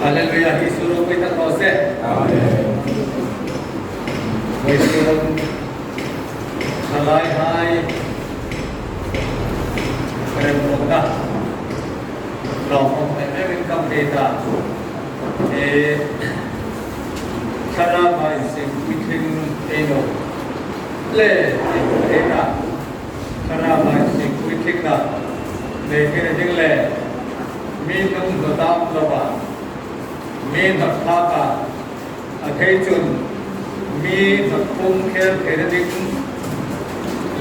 Haleluya, disuruh kita proses. Disuruh halai hai remota lomong ini kan kita cara masih bikin eno le kita cara masih bikin dah lekin jengle minum betam loba min thaka athei chun mi thakung kher kherading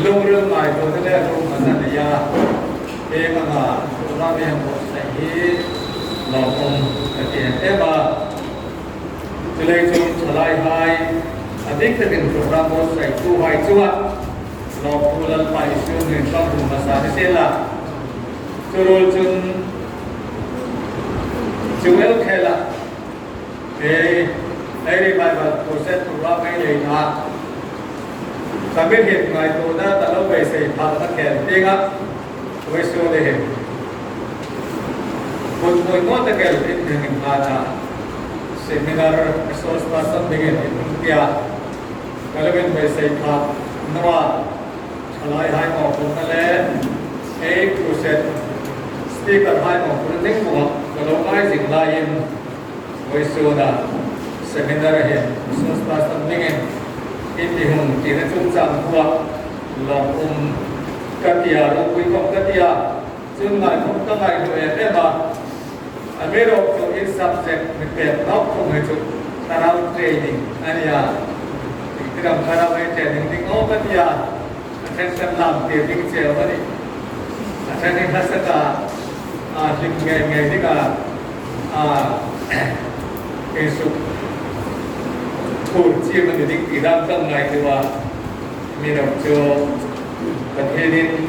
lungrum mai to le ro mananiya e manga ra me mo sai lo om ate eba chule chun chalai hai adik tin program mo sai tu hai chua lo pulal pai su ne sam ru masa se la churul chun chuel khela ai Bible process program mai le na sambil hiện ngày tôi đã tạo lâu về xây thằng các kẻ tiếng á với số đề hiện một mỗi ngón tay kẻ tiếng hình phá ra seminar resource person begin in India relevant về xây thằng noa chalai hai ngọc cũng là a process speaker hai ngọc cũng tiếng của kalau ai dừng lại in với số đó seminar hiện resource person begin ini hum kira cumcam kuat lopum katia lopui kok katia cuma kok tangai tu eba amero tu in subject mepet nok kong itu tarau training ania ikram tarau training di kok katia attention lam training cel bani attention hasaka lim ngai ni ka esuk Kursi mendidik tidak tengai tua minum jo kehidupan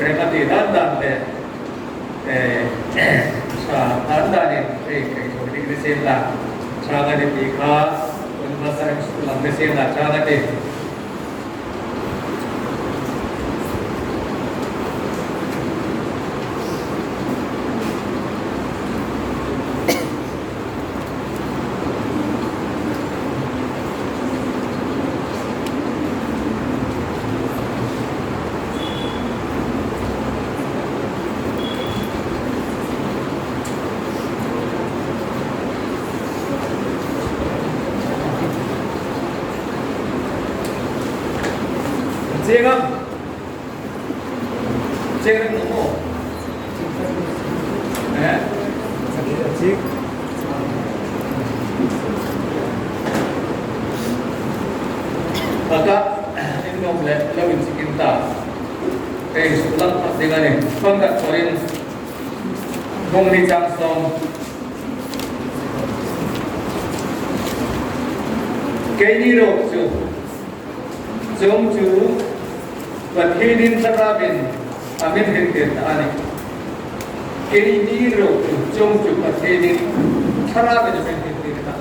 mereka tidak dan anda ni kehidupan di sini lah cara di pihak masyarakat sekolah di sini lah cara di Jangan ngomong, maka ini boleh lebih sekitar. Sekolah dengan ini, pangkat soalnya mungkin jangsong, kini rokju, jomju, berhidin terapin. Amin hentir ani. Kini rok jom juga ini cara betul hentir kita.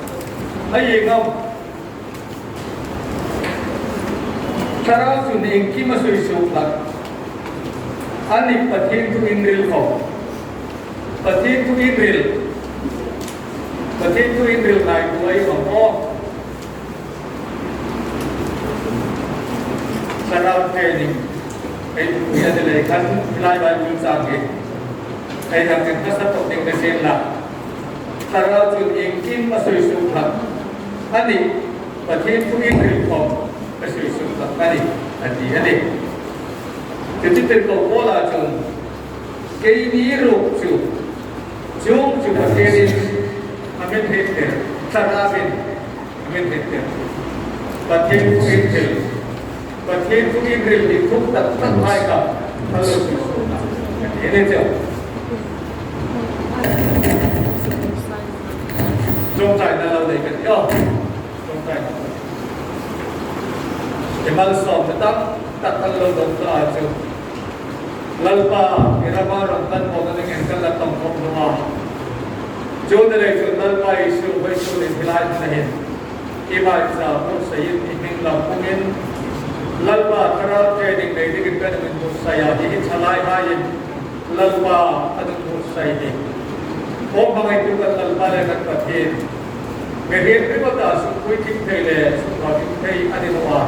Aye ngam. Cara tu ni kima sui suplak. Ani patin tu indril kau. Patin tu indril naik tu aye ngam. Cara training. Ini adalah kan nilai Bible sangat. Saya jangan kasar topik kesin lah. Kalau tu ingin masuk surat, ani pakai tu ini reform masuk surat ani. Jadi terkau bola tu, kini rok tu, jom pakai ini, amin hektar, sarapin, amin hektar, pakai tu ini. Pakai tu Israel di tukar sampai ke Palestina. Ini je. Jom cai dalam lekat. Yo, jom cai. Kemal som tetap tak kalau doktor aja. Lalpa irama rongkan orang dengan kalau tongkol rumah. Jo dari jo lalpa isu di wilayah ini. Ibarat pun saya ingin lakukan lalpa kerap training dari kita dengan saya ini salai lain lalpa ada saya ini โอ้บางไอ้ตัวกันตัลบาเลกันประเทศเมื่อเห็นไม่ว่าตาสุขุยทิ้งเทเลสุขภาพทิ้งเทอันนี้ว่า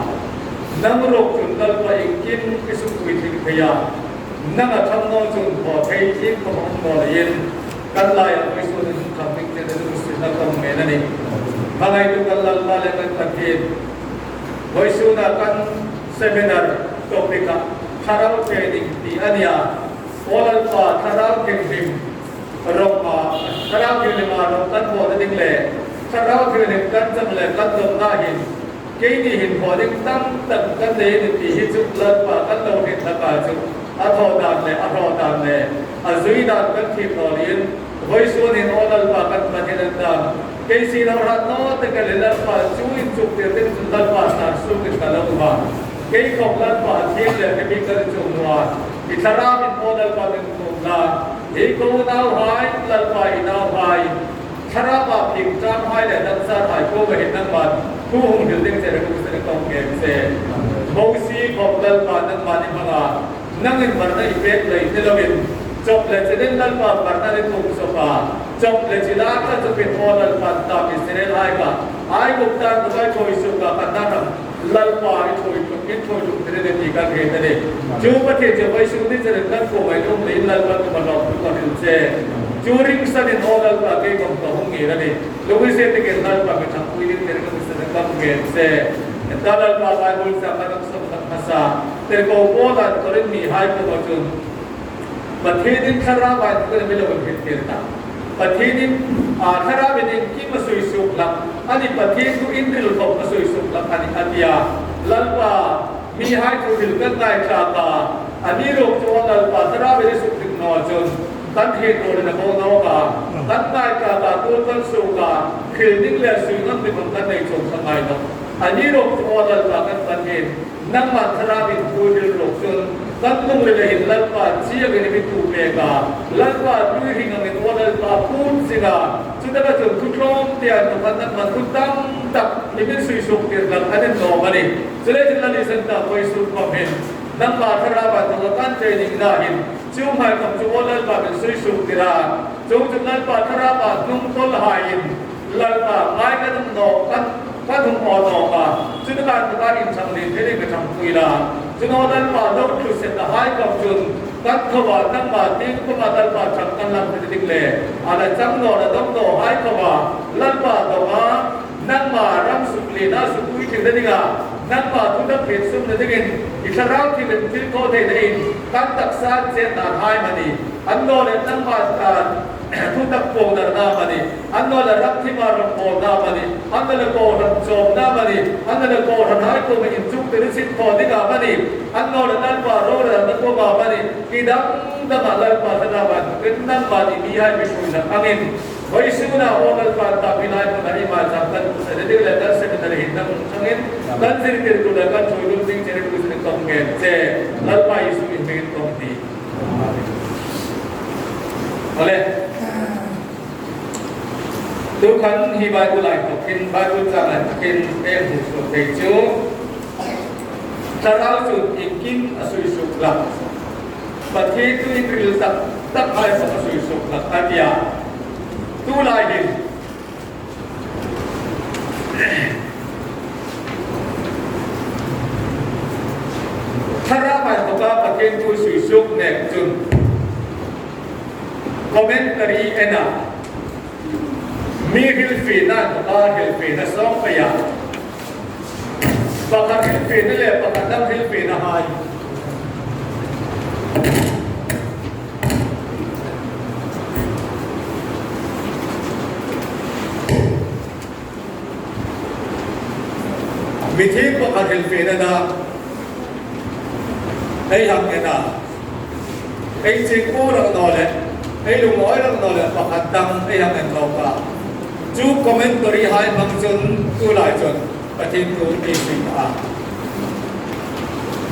นั่งรบจนตัลบาอิกินไปสุขุยทิ้งเทียนั่งทำโนจนพอเททิ้งของมอลเย็นกันลายไปส่วนทำทิ้งเทเลรู้สึกนักต้องเมนั่นเองบางไอ้ตัวกันตัลบาเลกันประเทศไว้ส่วนกันเซมินาร์โตปิกะทาราวเทดิ้งที่อันนี้โอลัลปาทาราวเก่งหิมรบมาทาราวเก่งมาเราตั้งพอจะดิ้งเล่ทาราวเก่งกันจำเล่กันตรงหน้าหินเกี่ยนี่หินพอดิ้งตั้งตั้งกันเดินที่หิจุลัลปากันเราเห็นทักการจุอัฐดานเล่อัฐดานเล่อาจุยดานกันที่พอเรียนไว้ส่วนนี้โอลัลปากันมาที่นั่นดานเกี่ยสิ่งเราหัดโน้ตกันเลยลัลปาจุยจุกเดียวดิ้งลัลปาสารสุกิกันเราบ้างเกี่ยของลัลปาที่เล่ก็มีกันจุงว่าอิสรามินโอลัลปาเป็นกุลาอีกคนเอาหายลัลปาอินเอาหายชราบาพิมจามหายแต่ดันซาหายก็ไม่เห็นนั่งมันผู้หงดิลดิ้งเสร็จก็เสร็จต้องเก็บเสร็จบางสิ่งของลัลปานั่งมันนี่มันนั่งเงินมันได้อีเวนต์เลยที่เราเป็นจบเลยจะได้ลัลปามันได้ทุ่งสภาจบเลยจิลาก็จะเป็นโอลัลปาตามอิสราเอลไอ้ก็ไอ้บุตรตามตัวช่วยสุขกันนั่งลัลปาช่วยจุดนี้ช่วยจุดนี้ได้ดีกันเห็นได้จูประเทศจะไปสู่ที่จะได้ตั้งโคไว้ตรงนี้ลัลปาก็มาลองดูกันดูเช่จูริงสันนิษฐานลัลปาเกี่ยวกับตัวหงส์นี่ลูกวิเศษที่เกิดลัลปาเป็นทางคุยดิ้งเด็กก็มีสัญญาณเกิดเช่แต่ลัลปาไอ้บุตรสามารถสมทับภาษาแต่ก็โบราณตัวนี้มีหายไปหมดจนประเทศนี้ขราบไปก็จะไม่รู้เป็นเกิดต่างประเทศนี้ขราบเป็นที่มาสุยสุขลับอันนี้ประเทศก็อินทรีย์ของมาสุยสุขลับอันนี้อันเดียลัลปามีหายตัวดิลกันได้ชาตาอันนี้โรคจวนลัลปาขราบเป็นสุขถึงนอจนตั้งเหตุโดนนะโมโนกาตั้งได้ชาตาตัวตั้งสุกาคือนิ่งและสุยนั่นเป็นคนตั้งในชนสมัยนั้นอันนี้โรคจวนลัลปากันตั้งเหตุนั่งมาขราบเป็นตัวดิลโรคจนตั้งลงเลยเห็นลัลปาเชี่ยกันเป็นตัวเมกาลัลปาด้วยหิ้งเงินตัวลัลปาพูดสิกาสุดท้ายจนทุกโลกเดียร์ตัวนั้นมันทุกตั้งตักนี่เป็นสุยสุขเดียร์กันอันนี้โนมันเองสุดท้ายจึงนั่นเองตั้งไว้สุขความเห็นนั่งมาขราบตัวกันใจนิ่งได้เห็นจู่หายกับจู่ลัลปาเป็นสุยสุขเดียร์จู่จึงลัลปาขราบนุ่งต้นหายอินลัลปาไม้กันโนกันก็ถึงพอต่อมาจุดการตัวอินทร์นี้ที่ได้กระทำคุยละจุดนั้นมาลบทุกเส้นหายกับจุดตัดขวานนั่งมาทิ้งขวานนั่งมาจับกันลำเป็นดิ่งเล่อะไรจังโนระดมโนหายขวานลันมาตัวมานั่งมารำสุกลีน่าสุกุยถึงได้ดิกานั่งมาทุกนักเรียนสุ่มได้ดิกินอิสราเอลที่เป็นที่โคเทได้อินตั้งตักษาเจตนาหายมาดีอันโนเนี่ยนั่งมาทุกนักโกงดามาดีอันโนเนี่ยรับที่มารับโกงดามาดีอันโนเนี่ยโกงรับโจมดามาดีอันโนเนี่ยโกงหายตัวมาอินจุกติริสิทธิ์พอดิกามาดีอันโนเนี่ยนั่งมาโรดนั่งมามาดีกิดังดังมาลัลปาธนาบันเป็นนั่งมาดีมีให้ไปช่วยนักอามินไว้ซึ่งน่ะโอลัลปาตาบินัยคนนั้นมาจับกันเสด็จเลยนั่งเสด็จเลยหินนั่งช่างเงินนั่งสิ่งที่เราได้กันช่วยดูสิ่งที่เราได้ต้องเงินเจ้ลัลปายิสุอินเป็นต้องดีอะไรทุกครั้งที่บาบุไลก็กินบาบุจังกินเป็นหุ่นสุดเด็กจูถ้าเราจุดอีกกินสุยสุขลับประเทศที่อินทรีย์ตักให้สมสุยสุขลับอันเดียตู้ลายหินถ้าเราไปบอกว่าประเทศที่สุยสุขเนี่ยจุดคอมเมนต์รีเอ็นะมีฮิลฟีน่าตัวฮิลฟีน่าสองพยานปากฮิลฟีน่าเลยปากดังฮิลฟีน่าหายมิธีปากฮิลฟีน่าไอ้ยังไงนะไอ้สิ่งผู้รักนอเลยไอ้ลุงน้อยรักนอเลยปากดังไอ้ยังไงเราก็จูคอมเมนต์รีหายบางจนตู้หลายจนประเทศกูมีสิ่ง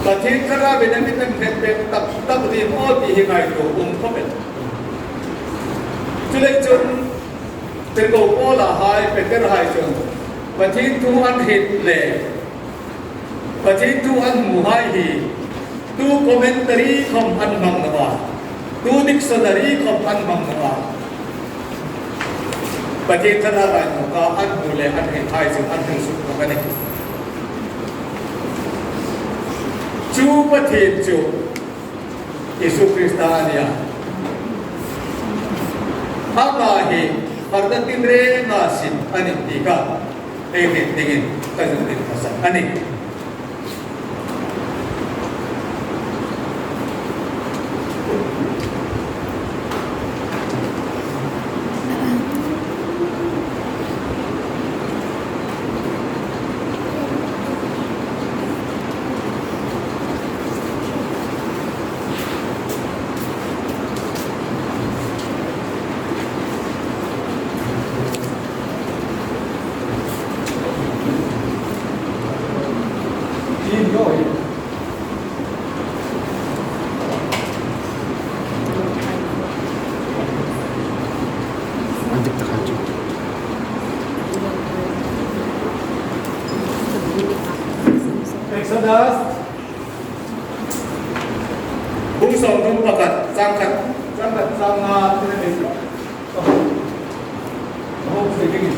ประเทศข้าราชการไม่เป็นเป็นตับดีมอดีให้ไงตัวคอมเมนต์จุดจนเป็นกูโอละหายเป็นกระหายจนประเทศทูอันหิดเล่ประเทศทูอันหมู่หายหีตูคอมเมนต์รีคอมอันบังนวาตูดิกชันนารีคอมอันบังนวา ประเทศชาติอะไรของก็อันดูแลอันเห็นไทยซึ่งอันถึงสุดของกันเองจูประเทศจูอิสุคริสตานียapa he pardatin re nasin ani tiga ege dingin kazatin hasan ani Exodus bung song tung pakat sangkat sama tidak itu oh sedikit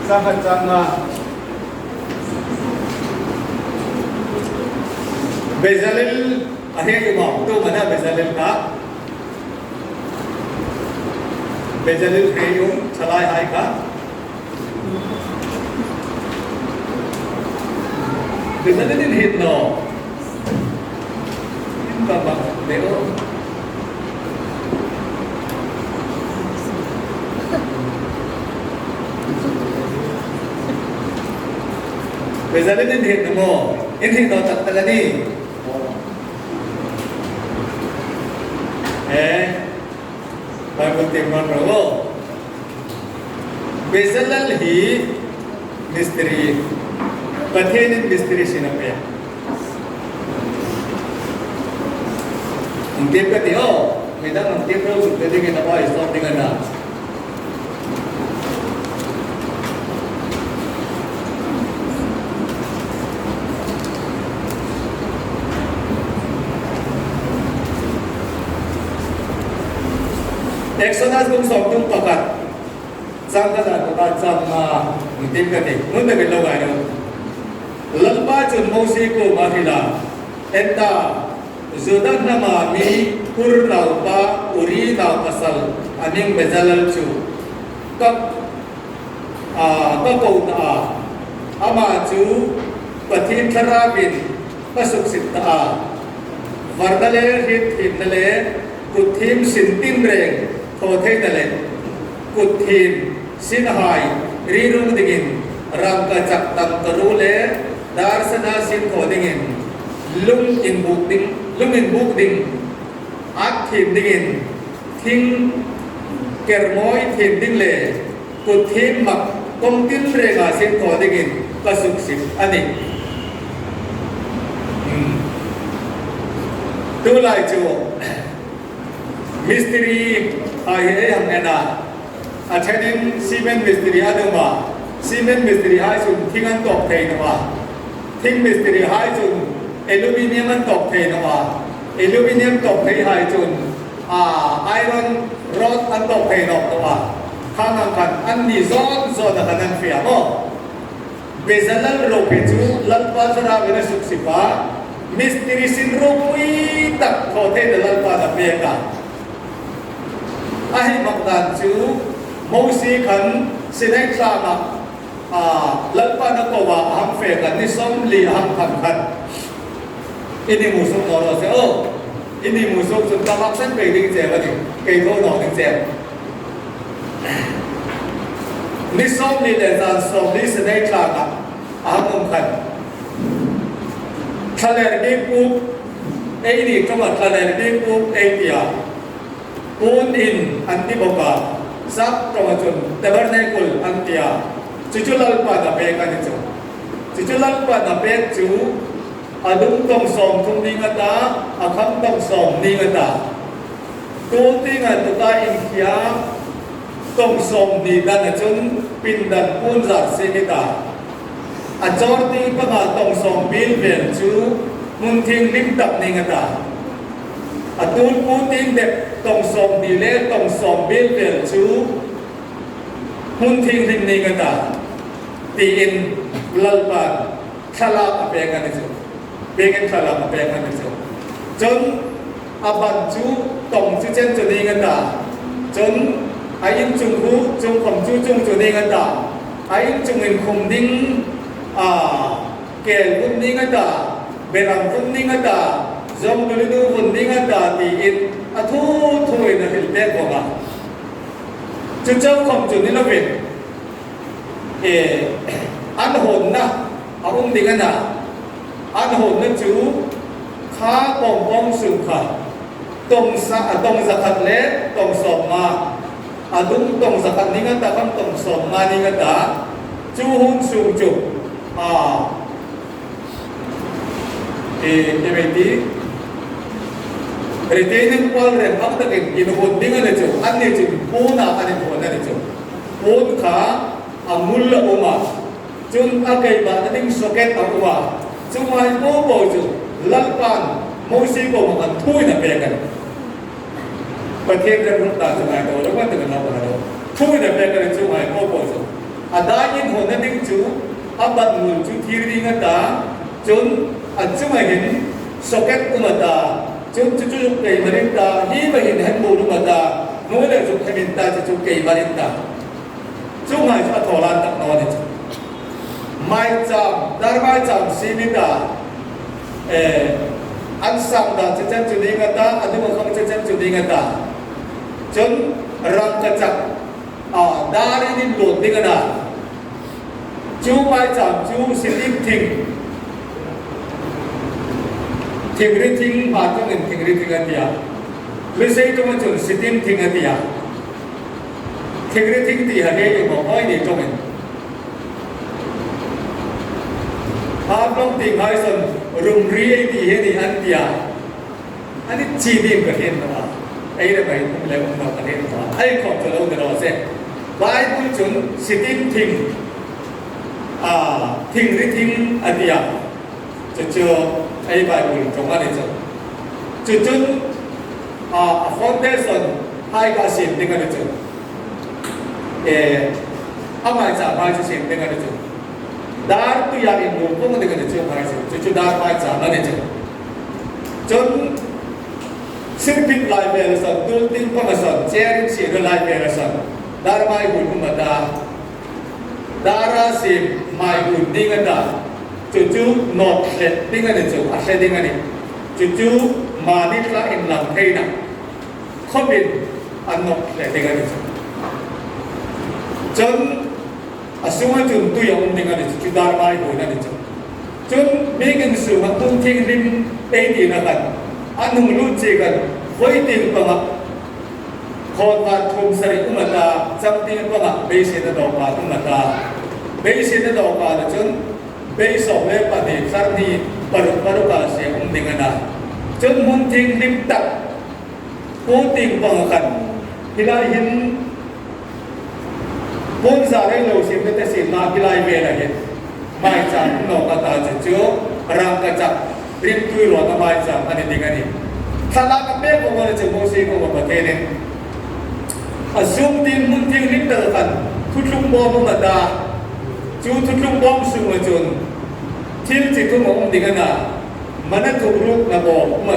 sangkat sama Bezalel akhir imam tu mana Bezalel ka Bezalel kayung chalai hai ka Bezalel din hit no Baba deo Bezalel din hit mo in hit no tatalani Bible teman rogo Bezalel hi misteri pathenin misteri sinapya Intip ka tiyo medang intip rogo pwede ginawa stop dengan na Exodus kung soktung pakat sang kada pakat sang intip ka tiyo muna bilaway no lalpa chun Moses ko mahila enta Zudan nama mi kur laupa uri lau pasal aning Bezalel chu kap kau ta ama chu patin tharabin pasuk sitta vardale hit hitale kuthim sintin reng thothe dale kuthim sinhai rirung digin rangka cak tam karule darsana sin thodingin lung in buk ding ak thim dingin thing kermoi thim ding le ku thim mak kom tin re ga sin thodingin kasuk sip ani tu lai chu misteri ai ham ena athenin cement misteri aduma cement misteri hai sun thingan tok thei nawa thing misteri hai sun aluminium an tok thei nawa aluminium tok thei hai chun iron rod an tok thei nok nawa khang kan an ni zon zon da kan fia mo Bezalel ro pe chu lalpa sara vena suksipa misteri sin ro pui tak tho thei da lalpa da pe ka ai makdan chu mosi khan sinai sa ma lalpa na ko wa ham fe kan ni som li ham khan khan ini musuh noro se ini musuh sun tamak san pe ding je ba ni ke tho no ding je ni som li le zan som li sinai sa ka ham khan thaler ni pu ei ni kama thaler ni pu ei tia un in antiboka sak kawachun tabernacle antia chuchulal pa da pe kan chu chuchulal pa da pe chu adung tong som thung ni ngata akham tong som ni ngata tu ti nga tu ta in khia tong som ni dan chun pin dan pun za se ni ta a chor ti pa ma tong som bil vel chu mun thing lim tak ni ngata a tun pu tin de ตรงสมดีเล่ตรงสมเบี้ยเปลี่ยนชูหุ่นทิ้งทิ้งนี้กันตาตีอินลัลปันขลาอเปกันนี่จูเบกันขลาอเปกันนี่จูจนอาบันจูตรงจูเจนจูนี้กันตาจนอายินจุงหูจุงผมจูจุงจูนี้กันตาอายินจุงอินคุมดิ้งเกลคุมนี้กันตาเบรัมคุมนี้กันตาจงดูดูคุมนี้กันตาตีอินอาทูทูอินหิลเตกว่าจุดเจ้าของจุดนี้เราเป็นอันหนนะอารุณดิ้งกันนะอันหนนั่นจูข้าปองปองสุขาตรงสักเล็กตรงสมมาอาดุงตรงสักนี้กันตาคำตรงสมมานี้กันตาจูหุ่นสูงจุไม่ดีretaining wall ren ang takin inuhod dingan na jo ani jo puna ani puna ni jo pun ka amul uma chun akai ba tating socket akwa chumai po po jo lalpan mosi po makan thui na pekan pathen ren rutta chumai ko lo kan takan na ba thui na pekan chumai po po jo adain hona ding chu abat mul chu thiri nga ta chun chumai hin socket umata chúng cây marinta hi mà hình hành bộ luôn mà ta nói là chúng cái ta cho chúng cây marinta chúng hay cho thổ lan tặng nó này mai chạm dar mai chạm simita ăn sang ta chân chân đi ngata ăn nhưng mà không chân chân đi ngata chúng răng cái chặt dar đi lột đi ngata chú mai chạm chú simit thình thình rít thình mà trong mình thình rít thình anh tiệt, lấy xây trong mình chọn sitim thình anh tiệt, thình rít thình tiệt hay dùng một hơi để trong mình, áp long thình hai son rung ri ấy thì hay anh tiệt, anh ấy chỉ điểm cái hiện đó, ấy là vậy cũng lấy một cái hiện đó, ai không cho lâu cái đó sẽ, bài cũng chọn sitim thình, thình rít thình anh tiệt, chưa ai bài buồn trong anh ấy chứ chun foundation hai cái xin tiếng anh ấy âm ai trả bài cho xin tiếng anh ấy dar tu yang ibu pun dengan itu hai chứ dar bài trả anh ấy chun sirpit lai về là tu tin pun là chair xin rồi lai về là dar bài buồn cũng mà dara xin mai buồn tiếng anh ấy cucu not set dengan itu, aset dengan ini. Cucu mani telah inlam kena, kobin not set dengan itu. Jun asumai jun tu yang dengan itu, cucu darmai dengan itu. Jun bikin semua tu tinggalin ini nak, anu lucukan, waiting pengat, khotbah thum sari umata, jamting pengat, besi doa umata, besi doa jun. Based on the party, Sardi, Paruka, Dingana. John Munting lift up, quoting Pangakan. Hilahin Ponzare lows in the Sina, Hilai Vela, my son, no Kata, Joe, Rankachak, Rim Turo, my son, and Digani. Talaka Peko was a Mosi over Patene. Assumed in Munting lift up, Kutum Bomada. Chú thúc lung bom sung mà chun, thiếu chỉ thu mộng đi cái nào, mà nó thuộc lúc là bỏ mà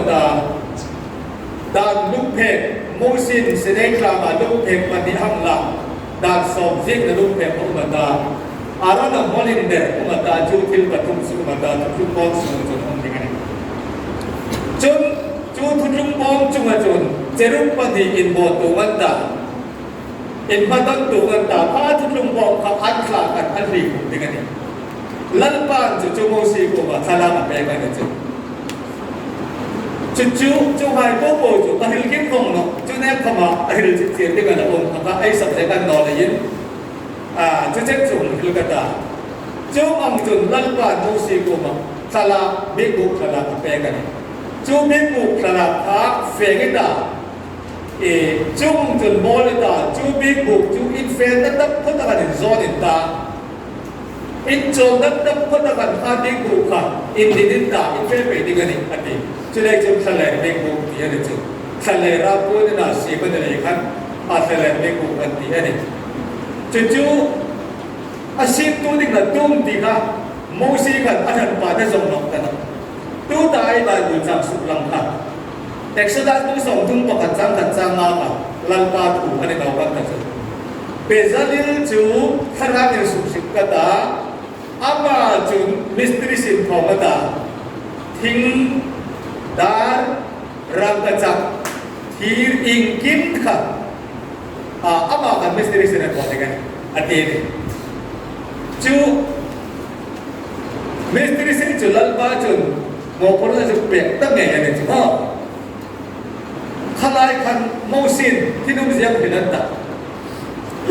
đàn lúc phèn, mô xin sẽ đánh ra mà lúc phèn mà đi hăng làm, đàn sòm giết là lúc phèn mà đó là món linh đẹp mà chú thiếu và thung sung mà thúc lung bom sung mà chun không đi cái này, chun chú thúc lung bom sung mà chun, chế lúc mà đi in bộ tụ ngân ta. In batang tu kan ta, pati lumbong ka atla kan alri dengan ini. Lalpan cucu mosi ko ba salam apa yang itu. Cucu hai popo cucu ahil kim kong no, cucu ne kama ahil cicir dengan apa ai sabsekan no lain. Cucu cucu kata. Cucu angcun lalpan mosi ko ba salam biku salam apa yang ini. Cucu biku salam ha fengita. Chung chun bol ta chu big book chu in fan that put an zone in ta in chon that put an big book ka in didn't ta in fan pe digani ati chu le chu khala big book ti ani chu ทะเลราบพูดน่ะสีมันอะไรกันทะเลไม่กูกันที่นี่จู่ๆอาชีพตัวนี้ก็ตุ้มตีค่ะมูสีกันอันนั้นป่าได้ส่งนกกันตัวตายไปอยู่จากสุลังค่ะแต่สุดท้ายตัวส่งทุ่งปกันจังมาค่ะลันป่าถูกอันนี้เรากันกันเปซาลิลจูขนาดนี้สุสิกตาอามาจุนมิสตรีสินพอมตาทิ้งดาร์รังกจักทีอิงกินค่ะอามากันมิสตรีสินพอดีกันอันนี้จูมิสตรีสินจุลัลปาจุนโมพลจะเปลี่ยนตั้งไงเนี่ยจูขลายคันโมสินที่นุ่มเสียงเป็นนั่นต่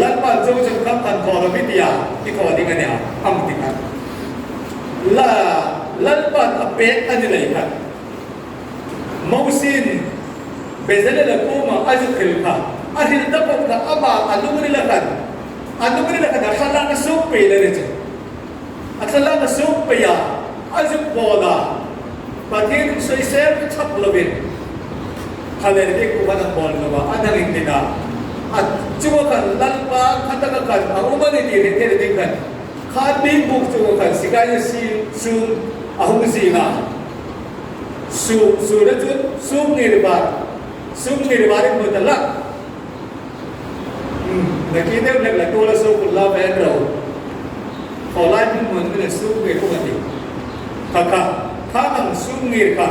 ลัลปาจูจุนครับคันพอเราไม่ดีอ่ะที่เขาดีกันเนี่ยอัมติกันลัลปาอัปเปกอันนี้เลยครับโมสินเบสเลลกูมาอาจุขิลค่ะอาทิตย์ตะปกอาบาอันนู้นนี่ละกันขลางสุกไปเลยจ้ะขลางสุกไปอ่ะอาจุบอลาประเทศสวยเสียชับลวินขลางเด็กกูมันบอลละว่าอันนั้นอินทินาจูกันลัลปาขัดกันอาอุมานี่ดีเรื่องเด็กกันขาดดิ้งบุกจูกันสิกายซูอาหุซีนาซูนั่นจุดซูมนี่บาร์อีกหมดละนักกีฬาเล็กๆตัวละซูกุลลาเบนเราขอไล่พุ่งมันเป็นซูมนี่พวกนี้ข้ามันซูมนี่ค่ะ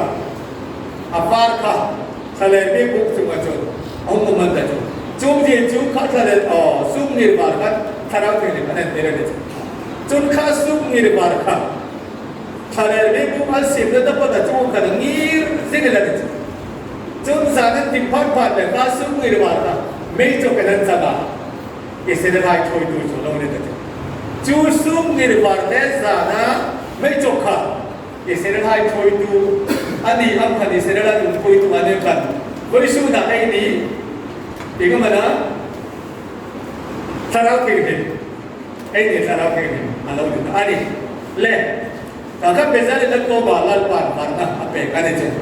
อาฟาร์ค่ะทะเลไม่บุกจูกันจุดอาหุมันแต่จุดจูที่จูข้าทะเลซูมนี่บาร์กันทาราเกนี่มันเดินเลยจุดข้าซูมนี่บาร์ค่ะทะเลไม่บุกอัลซิมแล้วแต่จูกันงี้สิ่งอะไรจุดสารนั้นทิ้งพัดเลยข้าซูมนี่บาร์ค่ะไม่จบกันนั่นสักอิสราเอลช่วยดูช่วยเราเนี่ยจูซูมนี่บาร์เนี่ยสารไม่จบค่ะอิสราเอลช่วยดูอันนี้อันพันอิสราเอลช่วยดูอันนี้กันบริสุทธิ์อะไรนี่อีกมั้ยนะทาราเกนี่ไอ้นี่ทาราเกนี่อันนั้นอันนี้เล่ถ้าข้าเป็นอะไรนั่นก็บาลัลปานปานนะapaกันเนี่ย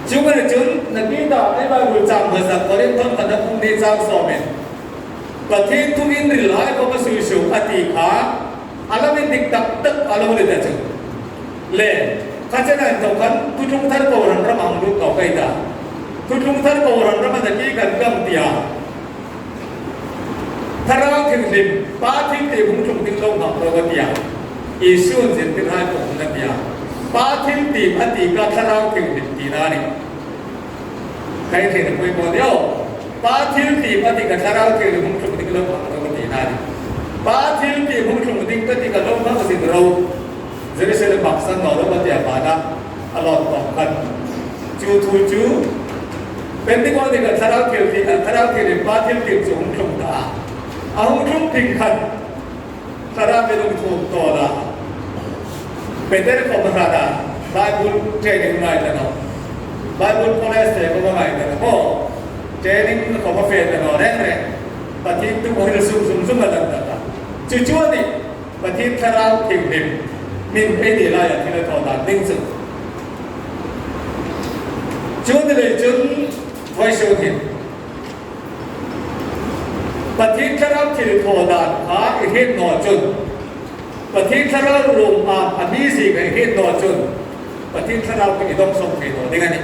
จูกันจุนนักกีฬาไอ้บารูจามภาษาคนที่ต้องการพุ่งในจามสอบเป็นประเทศทุกอินทรีย์หลายก็มาสู่สู่อธิขาอาลามินดิกตักตักอาลามินดิกตักเล่ข้าจะนั่งตรงกันทุกทุกท่านก็รันรำมังลุกต่อไปได้ทุกทุกท่านก็รันรำมังตะกี้กันกัมตียาถ้าเราถึงริมป้าทิ้งที่พุ่งชงทิ้งลงหักเราตียาอิสุนเซนติให้ก็พุ่งตียาป้าทิ้งตีอธิกาถ้าเราถึงริมตีนานี่ใครถึงคุยบอกเดียวป้าทิ้งตีอธิกาถ้าเราถึงริมพุ่งชงทิ้งลงหักเราตีนานี่ป้าทิ้งตีพุ่งชงทิ้งก็ตีกันลงหักสิ่งเราจะได้เสด็จบักสันนอร์มาเตียบานะอลอดต่อกันจูทูจูเป็นที่ว่าที่กันถ้าเราถึงริมป้าทิ้งตีจงชงตาเอาทุ่มทิ้งขันถ้าเราไปลงทุนต่อละเป็นได้ของพระดาไบเบิลเทรนนิ่งไม่ได้เนาะไบเบิลคอเลสเตอรอลก็ไม่ได้เนาะโอ้เทรนนิ่งของพระเฟรนเนาะแรงปฏิทินตัวเราซุ่มมาตั้งแต่จู่ๆนี่ปฏิทินถ้าเราทิ้งริมมินเอดีไลน์ที่เราทอดดิ้งสุดจุดเลยจุดไว้ช่วยทิ้งปฏิทินเราที่ทอดหาเหตุหนอจุดปฏิทินเรารวมอันนี้สิกับเหตุหนอจุดปฏิทินเราที่ต้องส่งเหตุหนอดิ้งอันนี้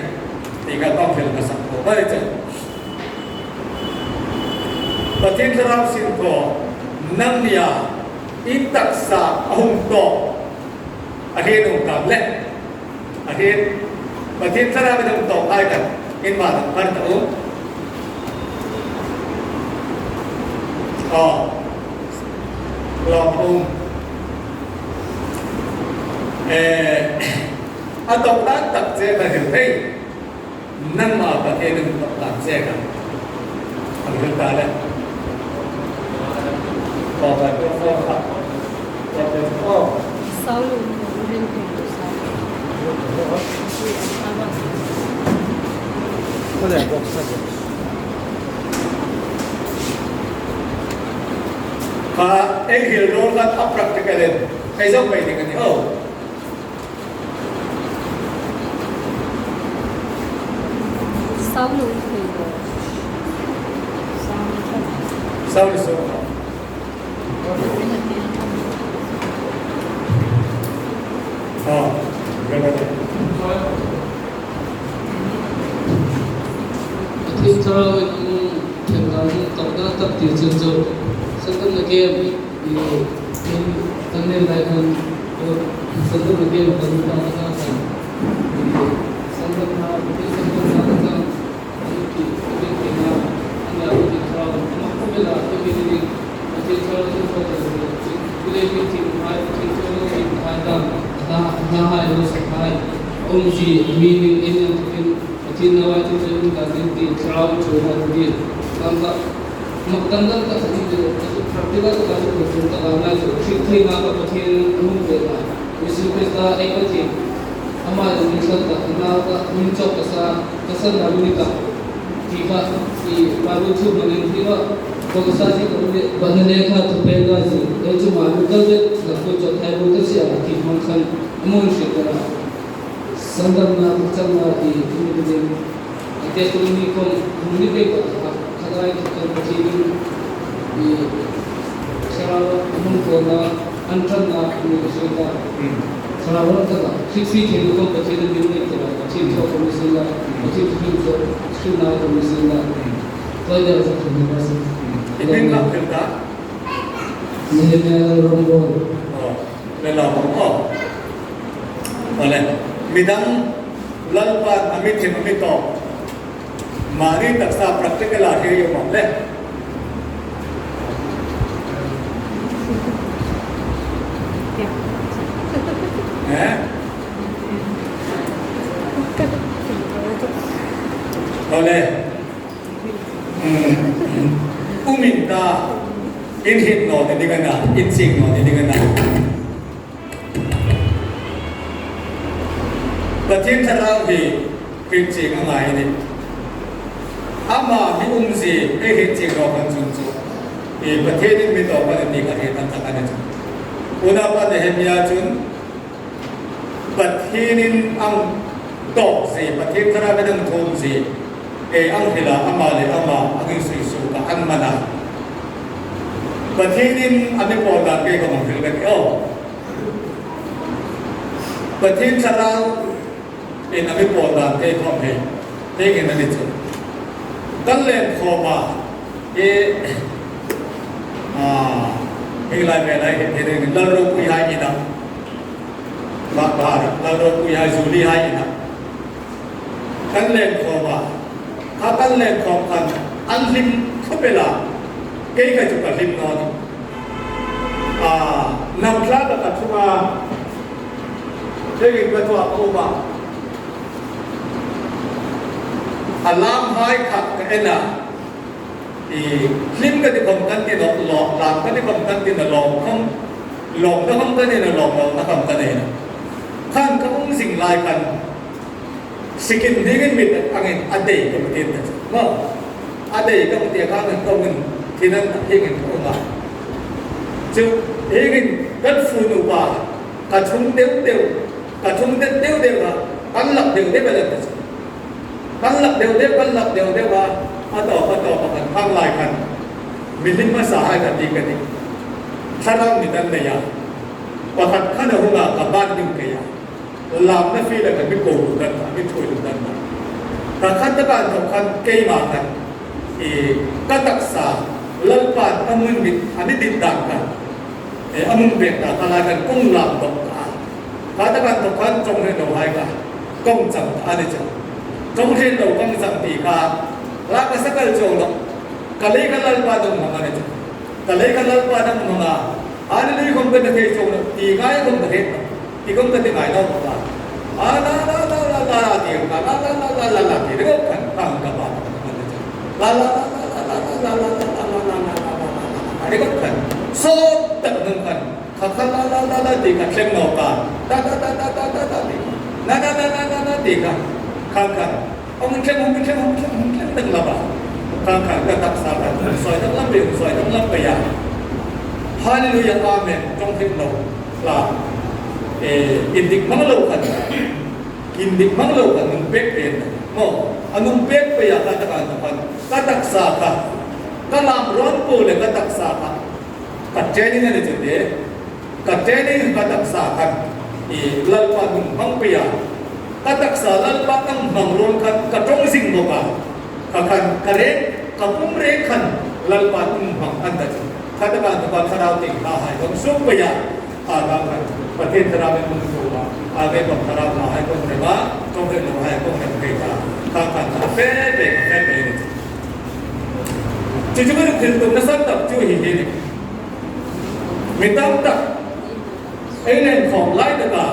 ที่ก็ต้องเป็นภาษาโบราณจุดปฏิทินเราสิ่งก็นั่งยาอิตักษาอุ่นโตอาทิตย์นุ่งกำเล็กอาทิตย์ประเทศสระไปตรงต่อไปกันอินบาร์พันธุ์อุ้ลองอุ้มอันตรงนั้นตัดเจกันเห็นไหมนั่งมาประเทศนึงตัดเจกันทำเรื่องการแล้วต่อไปก็ฟ้องครับจะเป็นฟ้องSaulo rin po sa Wala, box na box. Egy hírról hát a praktikalin. Kaya sa pwede ka niyo. sáu luôn thì sáu sau đi số gần đây Thì cho thèm làm tổng đã tập tiểu trường rồi sân tâm là kia thì tăng lên lại hơn sân tâm là kia vẫn đang ra thành sân tâm là ra thì cái gì nào anh là thì cho nó không biết là cái gì thì cho chúng tôi cái này thì phải thì cho nó thì phải ta hai nó sẽ phải ông gì meaning in tin nawa tin tin ka tin tin chao chona tin kamba makdam ka tin tin practical ka tin ta na thi thi na ka pathin amu be na yesu krista ai ka tin ama ni sa ta na ka min chok ka sa na ni ka ti ka ti baru chu manin ti ka ko sa ji ko ne banale kha to pe ga ji e chu ma ni ka be la ko chok thai bu ta sia ki man khan amu shi ta संदर्भ में चलना है इन्हीं के अत्याचार इन्हीं को इन्हीं पे खतरा के बचेगी ये शराब अमन को ना अंतर ना इन्हीं को सेवा शराब ना करना किसी के लोगों को बचेगी दिन में करना बचेगी तो कमी से ना बचेगी तो स्कूल ना कमी से ना तो इधर से कमी बस इतने कम करता ये मैं रोंगो ले लो oleh midang lalpan amit hin amito mari taksa practical ahe yo mamle oleh uminta in hit no de digana in sing no de digana Batin terang di kincing angai ini, ama di umsi kincing rokan sunsu, di batin ini minta pada ni kahit tantakan itu. Una pada hemia jun, batin ini ang tok si, batin terang bedang tom si, ang hila ama le ama ang isu ka ang mana. Batin ini ane podan kay kamang hilgan oh. Batin terang in a report that they come here, taking a little. Dunlap Homa, he like a Laro Kuyaina, Bakar, Laro Kuyazuli Haina. Dunlap Homa, Katanlap Homan, Unlim Kupela, Kaka to a him on. Namplata Katuma, taking Batua Oma. Alam hai khak ka ena hlim ka di kom kan ti no lo lam ka di kom kan ti no lo không lo ka không ka ni no lo ka kam ka ni khan ka ung sing lai kan sikin dingin mit angin ade ka tin ta mo ade ka ti ka kan ko ngin thinan hingin ko ma chu hingin gat fu nu ba ka chung deu deu ka chung deu deu deu ba kan lap deu deu ba la kan lap deu deu ba ato kan phang lai kan milin ma sa hai kan ti kan ni tharang ni dan ne ya pakhat khana hunga ka ban dim ke ya lam na fi la kan mi ko dan mi thoi dan ta khan ta ban thok khan ke ma kan ka taksa lalpan amun mit ani din dan kan amun be ta kala kan kung lam dok ka ta ban thok khan chong ne no hai ka kong cham ani cha trong khi đầu con dặm thì cả lá cái sắc cái trồng đó cả lấy cái lal pa đông mà này cả lấy cái lal pa đông mà anh lấy không cần thấy trồng đó thì cái không cần hết thì không cần thấy ngài đâu mà la thì cả la thì nó cần tăng cả bạn la cái cần số tận hưng cần khắc la thì cả xem nào cả na thì cả khang ông khen từng là bảo khang cái tập sao là soiทั้งlắm biển soiทั้งlắm bây giờ Hallelujah Amen trong thiên đầu là in địch mắng lâu cần mình biết tiền โม่อนุเป็กไปอยากตะการตะกันก็ตักษาค่ะก็ลามร้อนปูเลยก็ตักษาค่ะกัดเจนี่นั่นจะเดียกัดเจนี่ก็ตักษาค่ะอีลัลปานุ่งห้องไปอยากก็ตักษาลัลปาตั้งห้องร้อนค่ะกระจงสิ่งโลกากันกระเรกกระพุ่มเรกขันลัลปานุ่งห้องอันเดียวข้าตะการตะกันคาราติงข้าให้ต้องสู้ไปอยากอาบางกันประเทศคาราเป็นมุนตัวอาเกต้องคารามาให้คนเรียกว่าต้องเรียกว่าให้คนเรียกว่าข้ากันเฟ่เฟ่เฟ่เฟ่จู่ๆก็ถึงตรงนั้นสักตับจู่หินนี่ไม่ต้องตักไอ้เรื่องของไล่ตะการ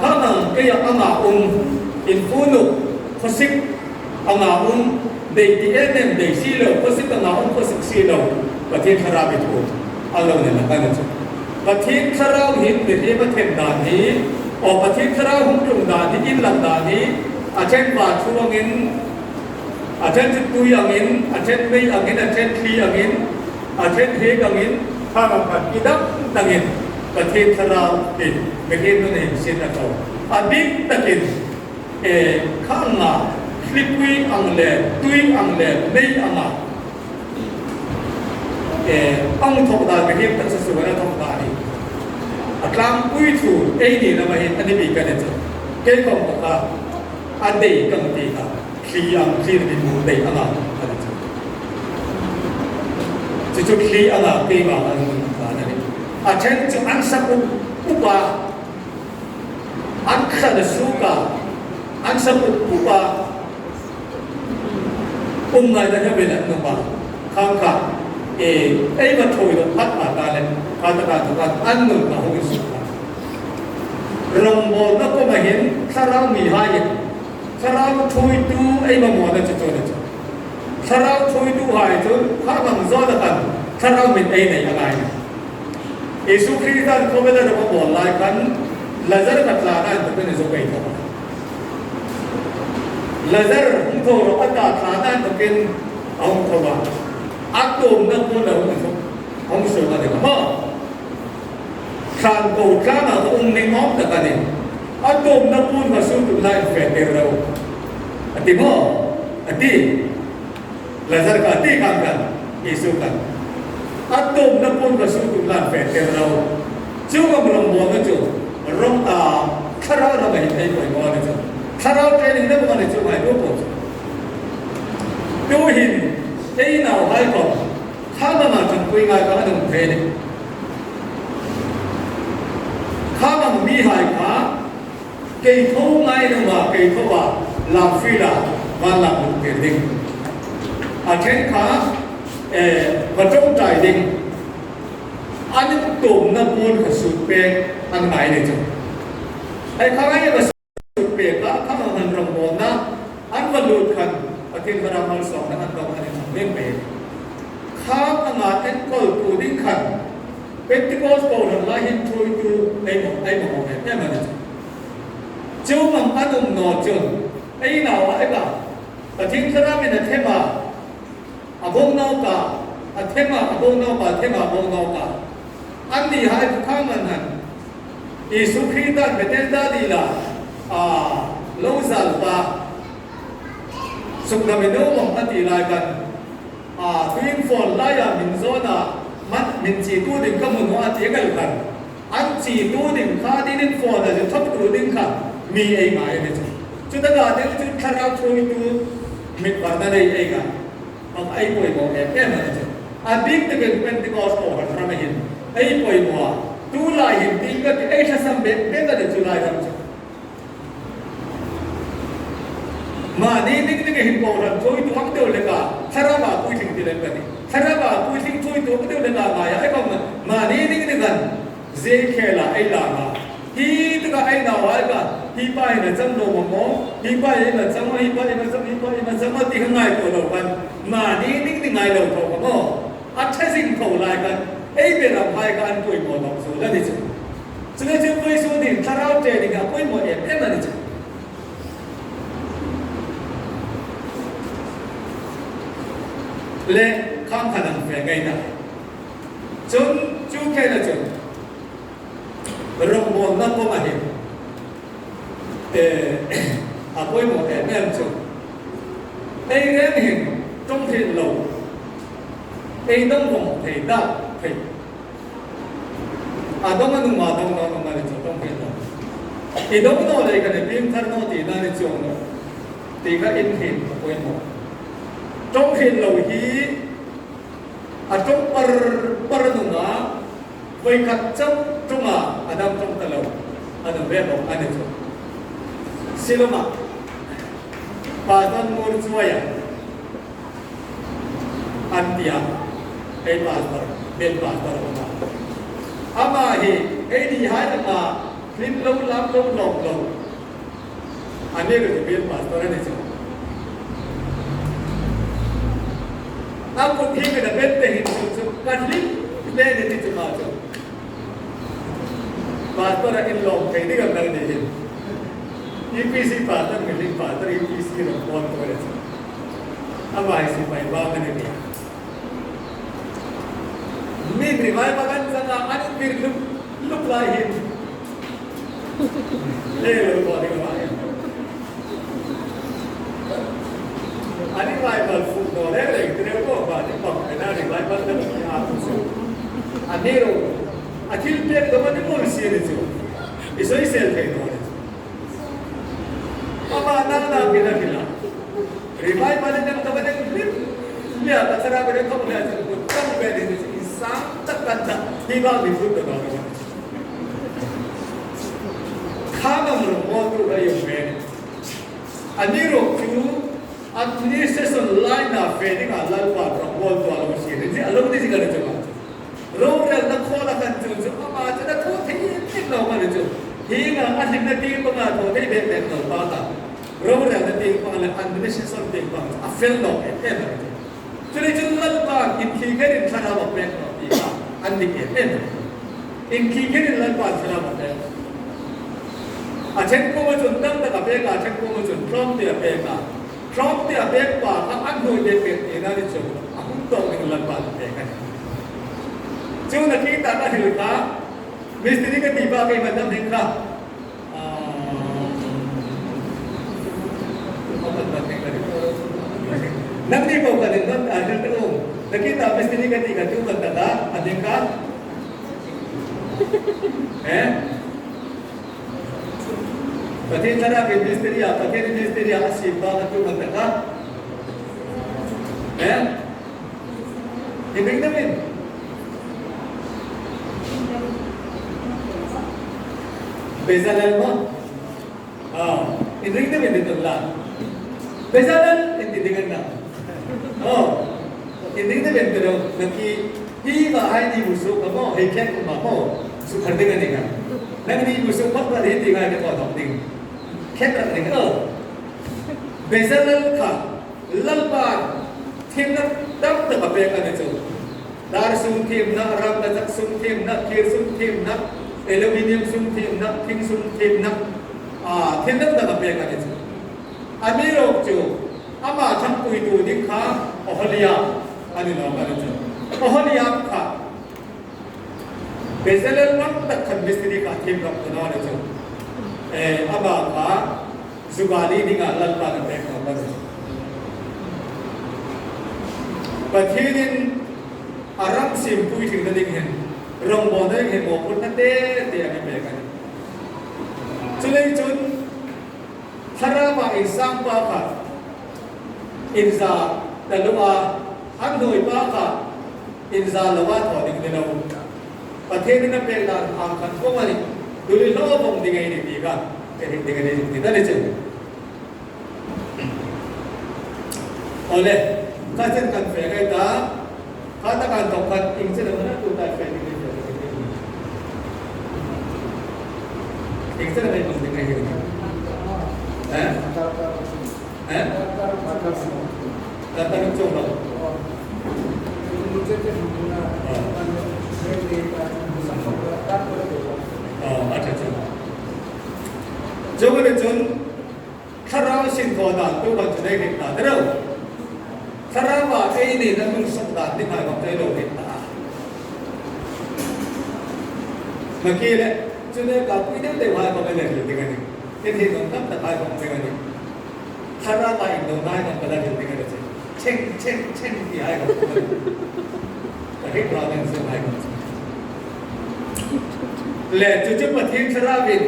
ข้ามันไอ้ยังอ่างอินฟูนุข้อสิบอ่างเด็กที่เอ็นเอ็มเด็กซีโร่ข้อสิบอ่างข้อสิบซีโร่ประเทศคาราไปถูกอัลลอฮ์เนี่ยนะกันนะจ๊ะประเทศคาราหินเดี๋ยวประเทศด่านนี้ออกประเทศคาราหุ่นตรงด่านนี้อินหลังด่านนี้อาเช่นบาทช่วงอินอาเช่นจุดตุยอย่างอินอาเช่นไม่อย่างอินอาเช่นคลีอย่างอินอาเช่นเฮกอย่างอินข้ามันผัดอิดับต่างอินประเทศคาราหินไม่เห็นนั่นเองเช่นนั้นเขาอดีตต่างอินข้างหน้าคลิปวีอังเลตุยอังเลไม่อังอังทอกดาไม่เห็นตั้งแต่สุวรรณทอกดานี่อัตลามอุยทูเอ็นี่นะไม่เห็นอันนี้มีกันเนี่ยเกี่ยวกับว่าอันเดียกันตีกันคลีอังคลีนี่มูเดียอังอันนี้จุดคลีอังเกี่ยวกับอันนี้นี่อาเช่นจุดอันสักอุปะอันขัดสุกะอันสักอุปะไงจะเป็นอันนั้นบ้างข้างกันไอ้มาช่วยเราพัฒนาการเลยพัฒนาตัวกันอันนึงมาหุ่นสุดลงบอลแล้วก็มาเห็นถ้าเรามีให้ถ้าเราช่วยดูไอ้มาหมดจะช่วยได้ถ้าเราช่วยดูให้จนข้ามันจอดกันถ้าเราไม่ไอ้ไหนอะไรเยซูคริสต์ท่านเขาไม่ได้มาบอกอะไรกันลาซาร์กัตลานั่นเป็นสุขเอกลาซาร์หุ่นโตเราอัตตาฐานั่นเป็นองค์พระอัตโตมนักบุญเราองค์สุมาเดกมาทางโบสถ์ข้ามาองค์ในงอบตะกันเองอัตโตมนักบุญมาสู้ตุลาอินเฟเตอร์เราอติโมอติลาซาร์กัติข้ามกันยิสุกันอัตโตมนักบุญมาสู้ตุลาอินเฟเตอร์เราจู่กับลมบอลนะจู่ลมคาราเราไม่ได้ไปบอลนะจู่คาราเทรนนิ่งนักบอลนะจู่ไม่รู้ปุ๊บดูหินไอ้หน้าไอ้คนข้ามันจนคุยง่ายกันตรงเพลย์ข้ามันมีหายขาเกี่ยวง่ายลงมาเกี่ยวว่าลาฟิลาวันละมุนเกิดดิ้งอาเช่นขาประจงใจดิ้งอันนี้ตุ่มน้ำมูลกับสุดเปย์อันไหนเนี่ยจ๊ะไอ้ข้าไอ้กับสุดเปย์ก็ข้ามันรำบนนะอันวันหลุดกันประเทศเรามันสองนะอันเราอันนี้ไม่เป็นข้าอันนั้นเอ็นก็ตูดิ้งขันเป็นที่โพสต์โพสต์อะไรหินช่วยดูไอ้หมอเนี่ยมันจะจู่มันอันนั้นนอจุนไอ้หน้าไอ้บ้าประเทศเราเป็นเทมาอาบงนอกาเทมาอาบงนอกาเทมาอาบงนอกาอันนี้ให้ข้ามันนั้นอิสุขีตันเป็นเรื่องดีละโลซัลปาสุขดำเนินมองอันที่ไรกันทวินฟอนไล่ยามินโซน่ามันมินจีตูดิ่งก็มึงว่าที่กันกันอันจีตูดิ่งข้าดิ่งฟอนแต่จะทับตูดิ่งข้ามีไอ้ไงเนี่ยจุดนั้นเดี๋ยวจุดข้าเราช่วยดูมิดวันนั้นไอ้กันเอาไอ้ป่วยบอกแค่นั้นเองอันดิ้งเป็นที่ก็สโตร์ทำให้เห็นไอ้ป่วยมัวตุลาเห็นดิ้งก็ไอ้ชั้นสัมเบ็ดเป็นแต่ตุลาทำมานี่ดิ้งเห็นบอกว่าช่วยตัวก็เดี๋ยวเลยก็ถ้าเราบ้าคุยถึงที่เรื่องนี้ถ้าเราบ้าคุยถึงช่วยตัวก็เดี๋ยวเลยก็มาไอ้ก็มานี่ดิ้งกันเจ๊แค่ละไอ้ลามาฮีตัวก็ไอ้หน้าไอ้ก็ฮีไปเนี่ยจังโดมมองฮีไปเนี่ยจังว่าฮีไปเนี่ยจังว่าที่ข้างในตัวเรากันมานี่ดิ้งไงเราเขาก็อัดใช้สิ่งเขาไล่กันไอ้เป็นเราพายกันคุยหมดเราสู้แล้วดิฉันจะคุยสู้ดิถ้าเราเจอดิกันคุยหมดเอ็มนั่นดิเล่ข้ามขนาดแฝงไงนะจนจู่แค่ละจนรำบนนั่งก็มาเห็น quay một em chụp đây đến hình trong thiên lầu đây đông vòng thầy đạo thầy đông anh mà đông nó là chụp trong thiên lầu thì đông nó đây cái này phim thân nó thì nó là chụp nó thì các in hình quay một trong thiên lầu hí trong par nunga với các trong adam trong tờ lầu adam về một anh chụp siloma Pasal Mursuaya Antia pasal Ben pasal Ama hi di hai ma Lim lâu lam lâu lòng lâu Anh ấy được Ben pasal này chứ Aku pun thi cái Ben teh itu kan lim lên thì chứ mà chứ Pasal in lòng cái đi gặp năng đi EPC partner milling partner EPC report करे छ अब आइसी भाइ बागने नि मी रिवाइ बागन सँग अनि फिर लुक लाइ ले लो बॉडी वाइ अनि भाइ बल फुट दोले रे तेरे को बात पक ना रिवाइ बल त आप सो अनि रो अखिल पे दमने मोर सिए छु इसोई सेल पे दो Apa anak bila revive pada yang kepada klip lihat acara mereka melihat bukan beda ini insan terkadang tiba di foto orang kama merupakan gaya beda aniro tu administration line of fading alal pada orang tua orang sih jadi alam ni juga ada cuma roda nak khola kan tu apa aja nak tu ini nama itu hingga akhirnya tim pengatur dari beda pada Roda na ting pangalan administration ting pang afel no et Jadi jual bang in kigerin sana bapek no tiga andik et in kigerin lalpan sana bapek Aceh ko macam dam tak bapek aceh ko macam from dia bapek pa ang anu dia bapek ina di jauh aku tahu dengan lalpan bapek kan Jauh nak kita tak hilka misteri ke tiba ke macam hingga Nanti kau kadang kan ada tu, tapi tak mesti ni ketika tu berkata ada kan, Berarti cara misteri apa? Pakai misteri apa sih? Bawa tu berkata, ini kan? Bezalel mo, ini kan itu lah. Bezalel ini dengan nak. Ini kita bentuk nanti hiba hai di busuk kamu hiket kamu suka dengan dengan nanti di busuk apa dia tinggal di kota ting ket dengan besar lelka lalpan tim nak dam tak apa yang ada tu dar sum tim nak ram tak sum tim nak kir sum tim nak aluminium sum tim nak tin sum tim nak tim nak tak apa yang ada tu amirok tu ama thampu itu dikha ohliya ani nama itu ohliya kha bezalel mak tak kan misteri ka tim kap nama itu ama kha zubali dengan lalpa nak nama itu Bathinin aram simpui tinggal dengan rong bodai dengan mopun nanti dia akan berkan Culai cun sarapa insang pakar Inza dalwa handoi paka inza lawa thoding dinaw patheni na pelan angkan ko mani duli no bong dingai ni biga terik dingai ni kita ni chen ole kachen kan fe kai ta kata kan tokat ingse na mana tu ta fe ni ingse na mai bong dingai ni Datang coba. Macam tu. Coba ni cun, karang singkong dah tu macam ni kita terus. Karang apa ini namun sebentar ni macam tu lo kita. Makanya cun ni kalau ini dewa apa benda ni dengan ni, ini nonton tak apa dengan ni. ถ้าเราไปอินโดนีเซียมันก็ได้ถึงที่กันเลยเช่นที่ให้กับคนแต่ที่เราเป็นสิ่งให้กับและจุดประเทศสระวิน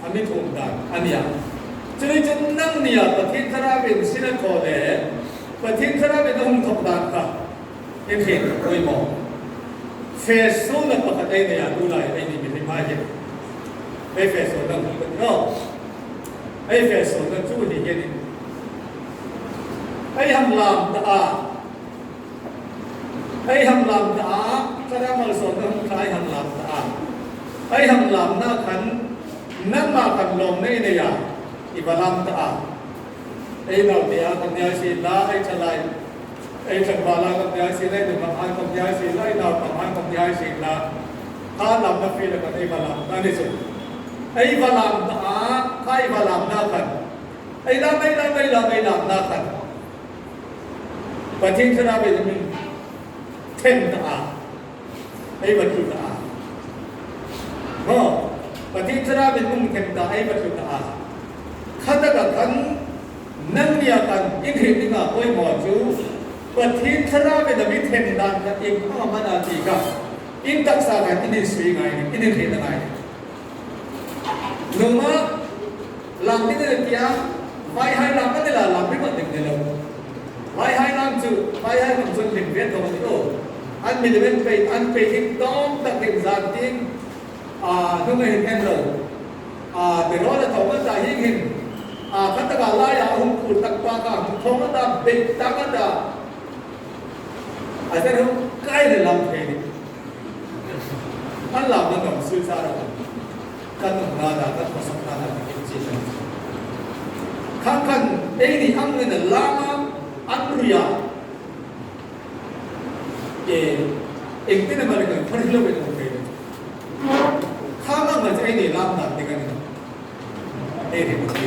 อันนี้ถูกต้องอันนี้จุดนั่งเนี่ยประเทศสระวินสินะคนเลยประเทศสระวินต้องถูกต้องค่ะยังเห็นคุยมองเฟซซูนประกาศเนี่ยดูไลไอ้นี่ไม่ได้เห็นไอ้เฟซซูนนั่งก็ไอ้เฟซซูนนั่งจู่ดีกันนี่ไอ้ฮัมลามตาไอ้ฮัมลามตาถ้าเรามาสอนต้องใช้ฮัมลามตาไอ้ฮัมลามน่าขันนั่งมาขันลงในเนี่ยอิบลามตาไอ้เราเนี่ยคนยาสีลาไอ้ชลายไอ้จักรวาลคนยาสีได้หนึ่งมาพันคนยาสีไล่เราประมาณคนยาสีลาถ้าลำนับฟีแล้วกันไอ้บาลามนั่นนี่สุดไอ้บาลามตาใครบาลามน่าขันไอ้เราไม่ลามน่าขันประเทศสระวินมันเท่นตาไอ้บรรจุตาก็ประเทศสระวินมันเท่นตาไอ้บรรจุตาข้าตะกันนั่งเนี่ยกันอีกเหตุหนึ่งก็ไม่หมดจูประเทศสระวินมันเท่นดันกันอีกข้อมันอาทิตย์ก็อินทักษะกันอินสวีไงอินเทนไงหนึ่งว่าหลังที่เดียวไปให้หลังก็ได้ละหลังไม่หมดหนึ่งเดียวไปให้น้ำจูไปให้น้ำจูเป็นเวียนตัวมันโอ้อันมีเดินไปอันไปทิ้งต้องตัดทิ้งจานทิ้งทุกอย่างเห็นแค่เราแต่เราจะทำว่าใจยิ่งเห็นขั้นตอนลายหุ่นขุดตักปากทงกันดาเบ็ดตักกันดาอาจจะเราใกล้เลยลำเพลินอันหลับมันต้องสื่อสารกันต้องนาดากันประสบการณ์กันจริงๆข้างกันเอ็นี่อันนี้ลามาอันรู้ยาเองที่นั่นมาเลยกันคนที่เราเป็นคนเดียวข้างมันจะไอ้นี่ลามดัดดีกันนี่เอ็นี่มันดี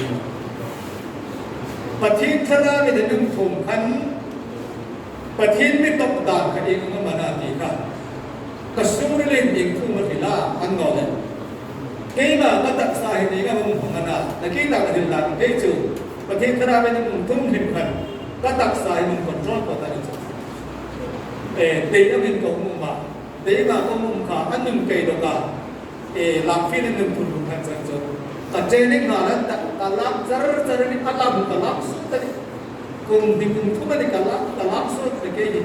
ประเทศสระวินนึ่งทุ่มขันประเทศไม่ตกด่านกันเองก็มาหน้าที่กันกระทรวงเรื่องเองทุ่มมาทีละอันก่อนเลยเกี่ยมาก็ตัดสายนี้ก็มันของมันนะแต่เกี่ยมาก็ถึงด่านเกี่ยจูประเทศสระวินนึ่งทุ่มถึงขันก็ตักสายมันคอนโทรลก็ได้จ้ะเดี๋ยวมันก็มุ่งมาเดี๋ยวมาก็มุ่งขาอันหนึ่งเกี่ยวกับหลักฟิลหนึ่งทุนทุนกันจ้ะจ้ะแต่เจนี่งานนั้นตลาดจรนี่ตลาดตลาดสุดเลยคุณดิคุณทุกคนตลาดสุดเลยกี่นี่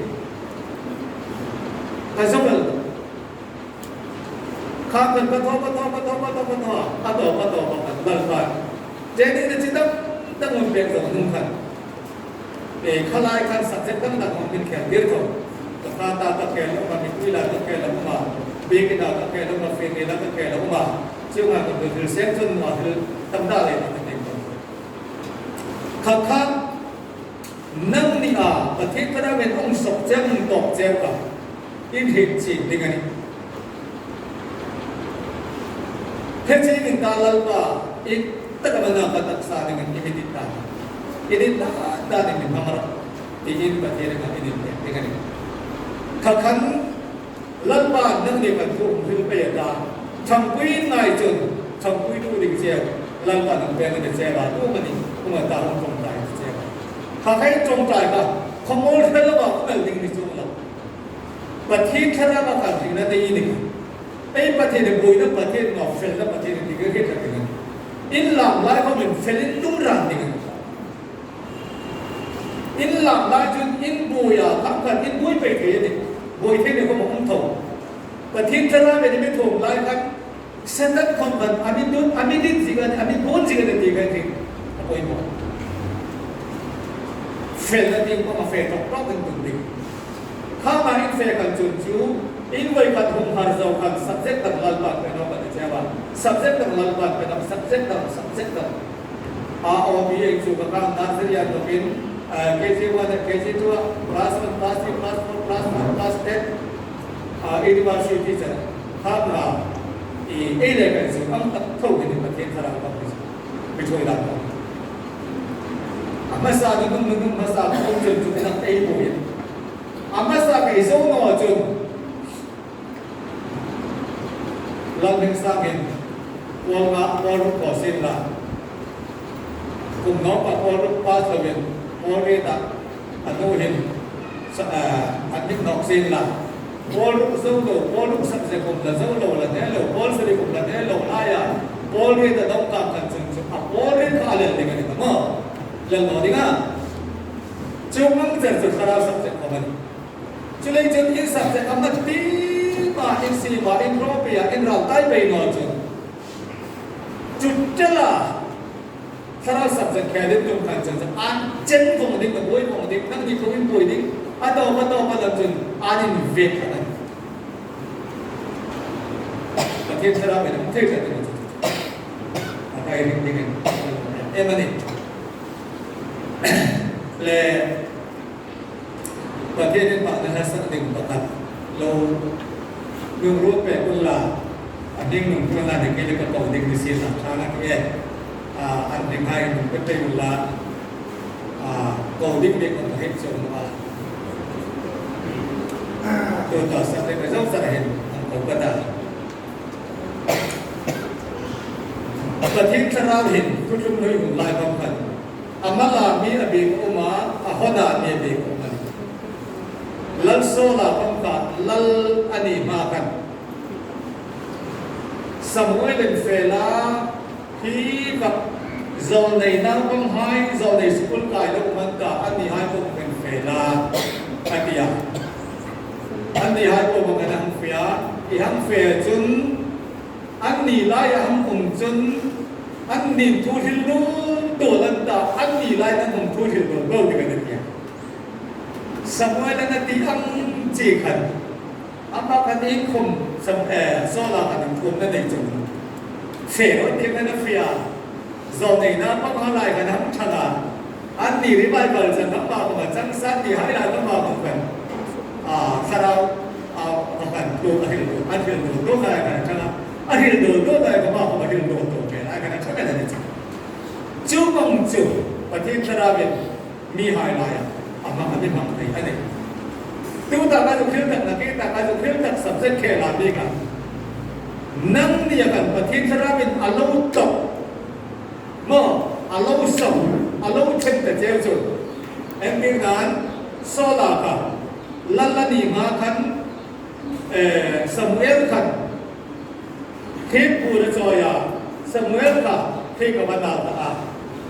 แต่สมมติข้าเป็นปัตตาปัตตาปัตตาปัตตาปัตตาปัตตาปัตตาปัตตาบัลบัลเจนี่จะจิตตั้งมันเป็นตัวหนึ่งขันขลายการสักเซกันดังมันเป็นแค่เดียวกันแต่ตาตะแกลงมามีคุยลาตะแกลงมาเบกิดาตะแกลงมาเฟนีลาตะแกลงมาเชื่อว่าก็คือเซนต์จนมาคือทำได้เลยนะที่นี่ข้างนั่งนี่ประเทศก็ได้เป็นองค์สมเจ้าหนึ่งตกเจ้ากันอินเห็นจริงดีกันนี่เทจิมินตาลัลปะอีกตะกันนาคตักษาdengan ini kita ini dah ini hamara ini berarti dengan ini dengan ini kakan lalpa nang ni kan tu mungkin payah campui naik jun campui tu di sini lalpa nang payah di sini lah tu mana tu mana tahu jomtai di sini kakai jomtai kan komol kalau apa nak di sini lah berarti cara makan di mana ini berarti ni boleh berarti novel lah berarti ni tiga kita dengan in lam laiเขาเป็นเฟลินลุ่มรังนี่กันอินlam laiจนอินบุยทำกันอินบุยไปเที่ยวนี่บุยเที่ยวนี่ก็บอกถงประเทศสระวินไม่ถงlaiกันเส้นนั้นคนกันอามิดุนอามิดิสิกันอามิบุญสิกันที่กันที่บุยบอกเฟลนั่นเองก็มาเฟลตกรอบกันตุ่นดิข้ามาอินเฟลกันจุนจูอินไว้กันหงหาร์เจ้ากัน subject ต่างลัลบัตเป็นอะไรกันเจ้าว่า subject ต่างลัลบัตเป็นอะไร subject ต่าง ROB เองจูบกันนักเรียนตัวเป็น KG1 KG2 class 1 class 2 class 4 class 5 class 10 university จะทำอะไรอะไรกันสิอันตัดเท่ากันในประเทศสระบุรีไปช่วยดันมาสาดุนุ่มมาสาดุจนจุดนั้นไอ้บุยมาสาไปโซนอจนลังเลงสังเกตวงมาบอลก่อเส้นละก cùng nó và qua lúc qua thời gian qua cái ta anh nuôi hình anh những nọc xin là qua lúc dâu đồ qua lúc sắp sẽ cùng là dâu đồ là thế đồ qua sẽ đi cùng là thế đồ ai à qua cái ta đông cảm cần chừng qua cái khá lên đi cái này mà lần đó đi nga chúng mình sẽ thực ra sắp sẽ của mình cho nên chúng in sắp sẽ làm tí mà in xì mà in propia in rau tay bề nọ chút chân làถ้าเราสับสนแค่เรื่องตรงกันจนอันเจนของมันดิ้งกับบุยของมันดิ้งนั่งดีของมันบุยดิ้งอันต่อมาแล้วจนอันนี้เวทอะไรประเทศเราเป็นประเทศอะไรกันอะไรดิ้งกันมันนี่เลยประเทศนี้บางนะฮะสักหนึ่งประการเราเรื่องรู้เป็นคนละอันนี้หนุ่มคนละเด็กเล็กก็ต้องดิ้งดิสิสักครั้งนั้นเองอันนี้ให้มันเป็นเวลาโกดิ้งเด็กคนเห็นจนว่าตัวต่อสัตว์ในเจ้าสัตว์เห็นผมก็ได้ประเทศเราเห็นทุกชุมนุมหลายบางคนอามาลามีอภิอุมาอาฮดามีอภิอุมาลัลโซลาบางคนลัลอันนี้มากันสมุยเลนเฟลาที่กับโซนในน้ำบางไฮโซนในสกุลกายแล้วมันก็อันนี้ให้พวกเป็นเฟลาอันเดียอันนี้ให้พวกมันกันทั้งเฟียอีทั้งเฟียจนอันนี้ไล่ทั้งองจนอันนี้ทูทิลลูตัวลันตาอันนี้ไล่ทั้งองทูทิลลูเบลดีกันเนี่ยสมัยนั้นที่อังจีขันอันมาคันนี้คมสมัยโซลาคันคมนั่นเองจนเฟียที่นั่นเฟียโซนในน้ำบางอะไรกันทั้งชนะอันนี้ริบายเปิดจะน้ำมาของจังสันที่ให้ได้น้ำมาของกันถ้าเราเอากันดูอันนี้ดูอะไรกันชนะอันนี้ดูอะไรก็มาของอันนี้ดูตัวเป็นอะไรกันชนะได้จริงจู่บางจู่ประเทศชาติเป็นมีหายไปอามาอันนี้มาไหนอันนี้ดูแต่การจะขึ้นจากนักกีฬาการจะขึ้นจากสัมเสร็จแค่ลาบีกันนั่งเนี่ยกันประเทศชาติเป็นอารมณ์ตกเมื่ออารมณ์ส่งอารมณ์เช่นแต่เจ้าจุดเอ็มดีนั้นโซลาค่ะลัลลานีมาคันสมุเอลคันเทพบูรจอยาสมุเอลค่ะเทพกับมันดาตา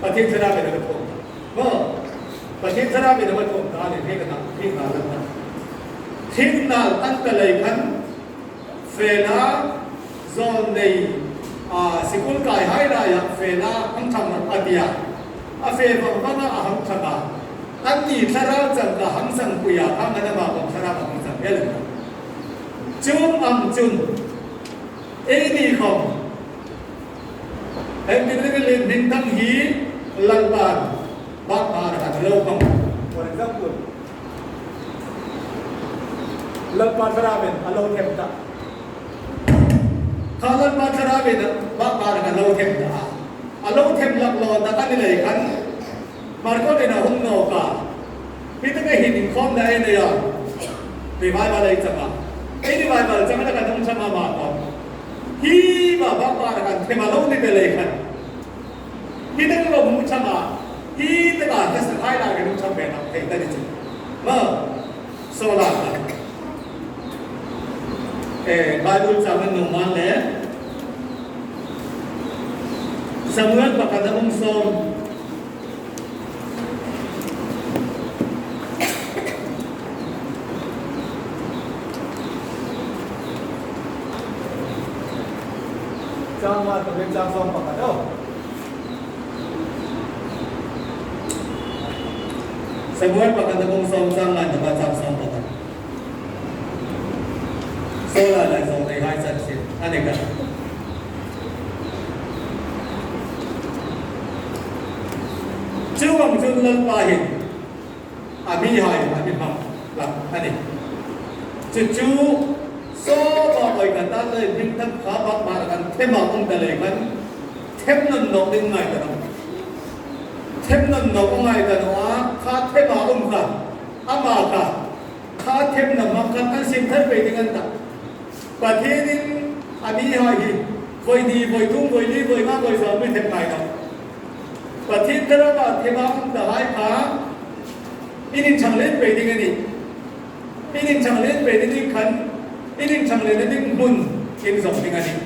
ประเทศชาติเป็นอะไรกันเมื่อประเทศชาติเป็นอะไรกันตาเนี่ยเทพกันเทพนาลันนะเทพนาตั้งแต่เลยคันเฟลาโซนในสกุลกายให้ได้ยังเฟลาทั้งทำอันเดียเฟลาบางคนอาหังทำอันนี้ถ้าเราจะกระหังสังกุยาทำกันมาบอกถ้าเราหังสังเกตจุนจุนนี่ของเอ็มดีเรื่องเล่นนิ่งทั้งฮีลังบานบ้าบาร์กันเล่าของวันนี้ก็พูดลังบานสระเป็นอโลเทมตาข้าลังบานสระเป็นบ้าบาร์กันอโลเทมตาอโลเทมหลักหลอนตะกันนี่เลยกันมาร์โก้เดน่าหุ่นโนกาพี่ต้องไปเห็นอินคอมได้เนี่ยรีไวล์มาเลยจังอ่ะไอ้รีไวล์มาจังแล้วกันต้องทำมาก่อนฮีบ้าบ้ากันเทมาโลนี่เป็นเลยกันฮีต้องเรามุ่งทำมาฮีต้องการจะสุดท้ายเราก็ต้องทำเป็นอะไรได้จริงเมื่อโซลาร์ไบเบิลจะเป็นหนุ่มมันเลยสมุนประกันจะมุ่งส่งจางมาตัวเล็กจางส่งประกันเนาะสมุนประกันจะมุ่งส่งจางมาตัวจางส่งประกันโซลาร์เลยส่งในไฮซันซิตอันนี้กันจู่บางจุดเลิกไปเห็นมีหายมีพังหลับอันนี้จู่โซ่ต่อไปกันตั้งเลยพิมพ์ทั้งขาบักมากันเทมาคงแต่เลยมันเทมนั่นนกดึงไงกันเทมนั่นนกไงกันวะข้าเทมากันอามาค่ะข้าเทมนั่นมากันทั้งสิ่งทั้งไปดึงกันตั้งประเทศนี้มีหายบ่อยดีบ่อยทุ่งบ่อยดีบ่อยมากบ่อยสองไม่เทมไงกัน ปฏิทินว่าเทมาอุตหายขาอินิชังเล่นไปดิ้งนี่อินิชังเล่นไปดิ้งขันอินิชังเล่นดิ้งมุนอินสมดิ้งนี่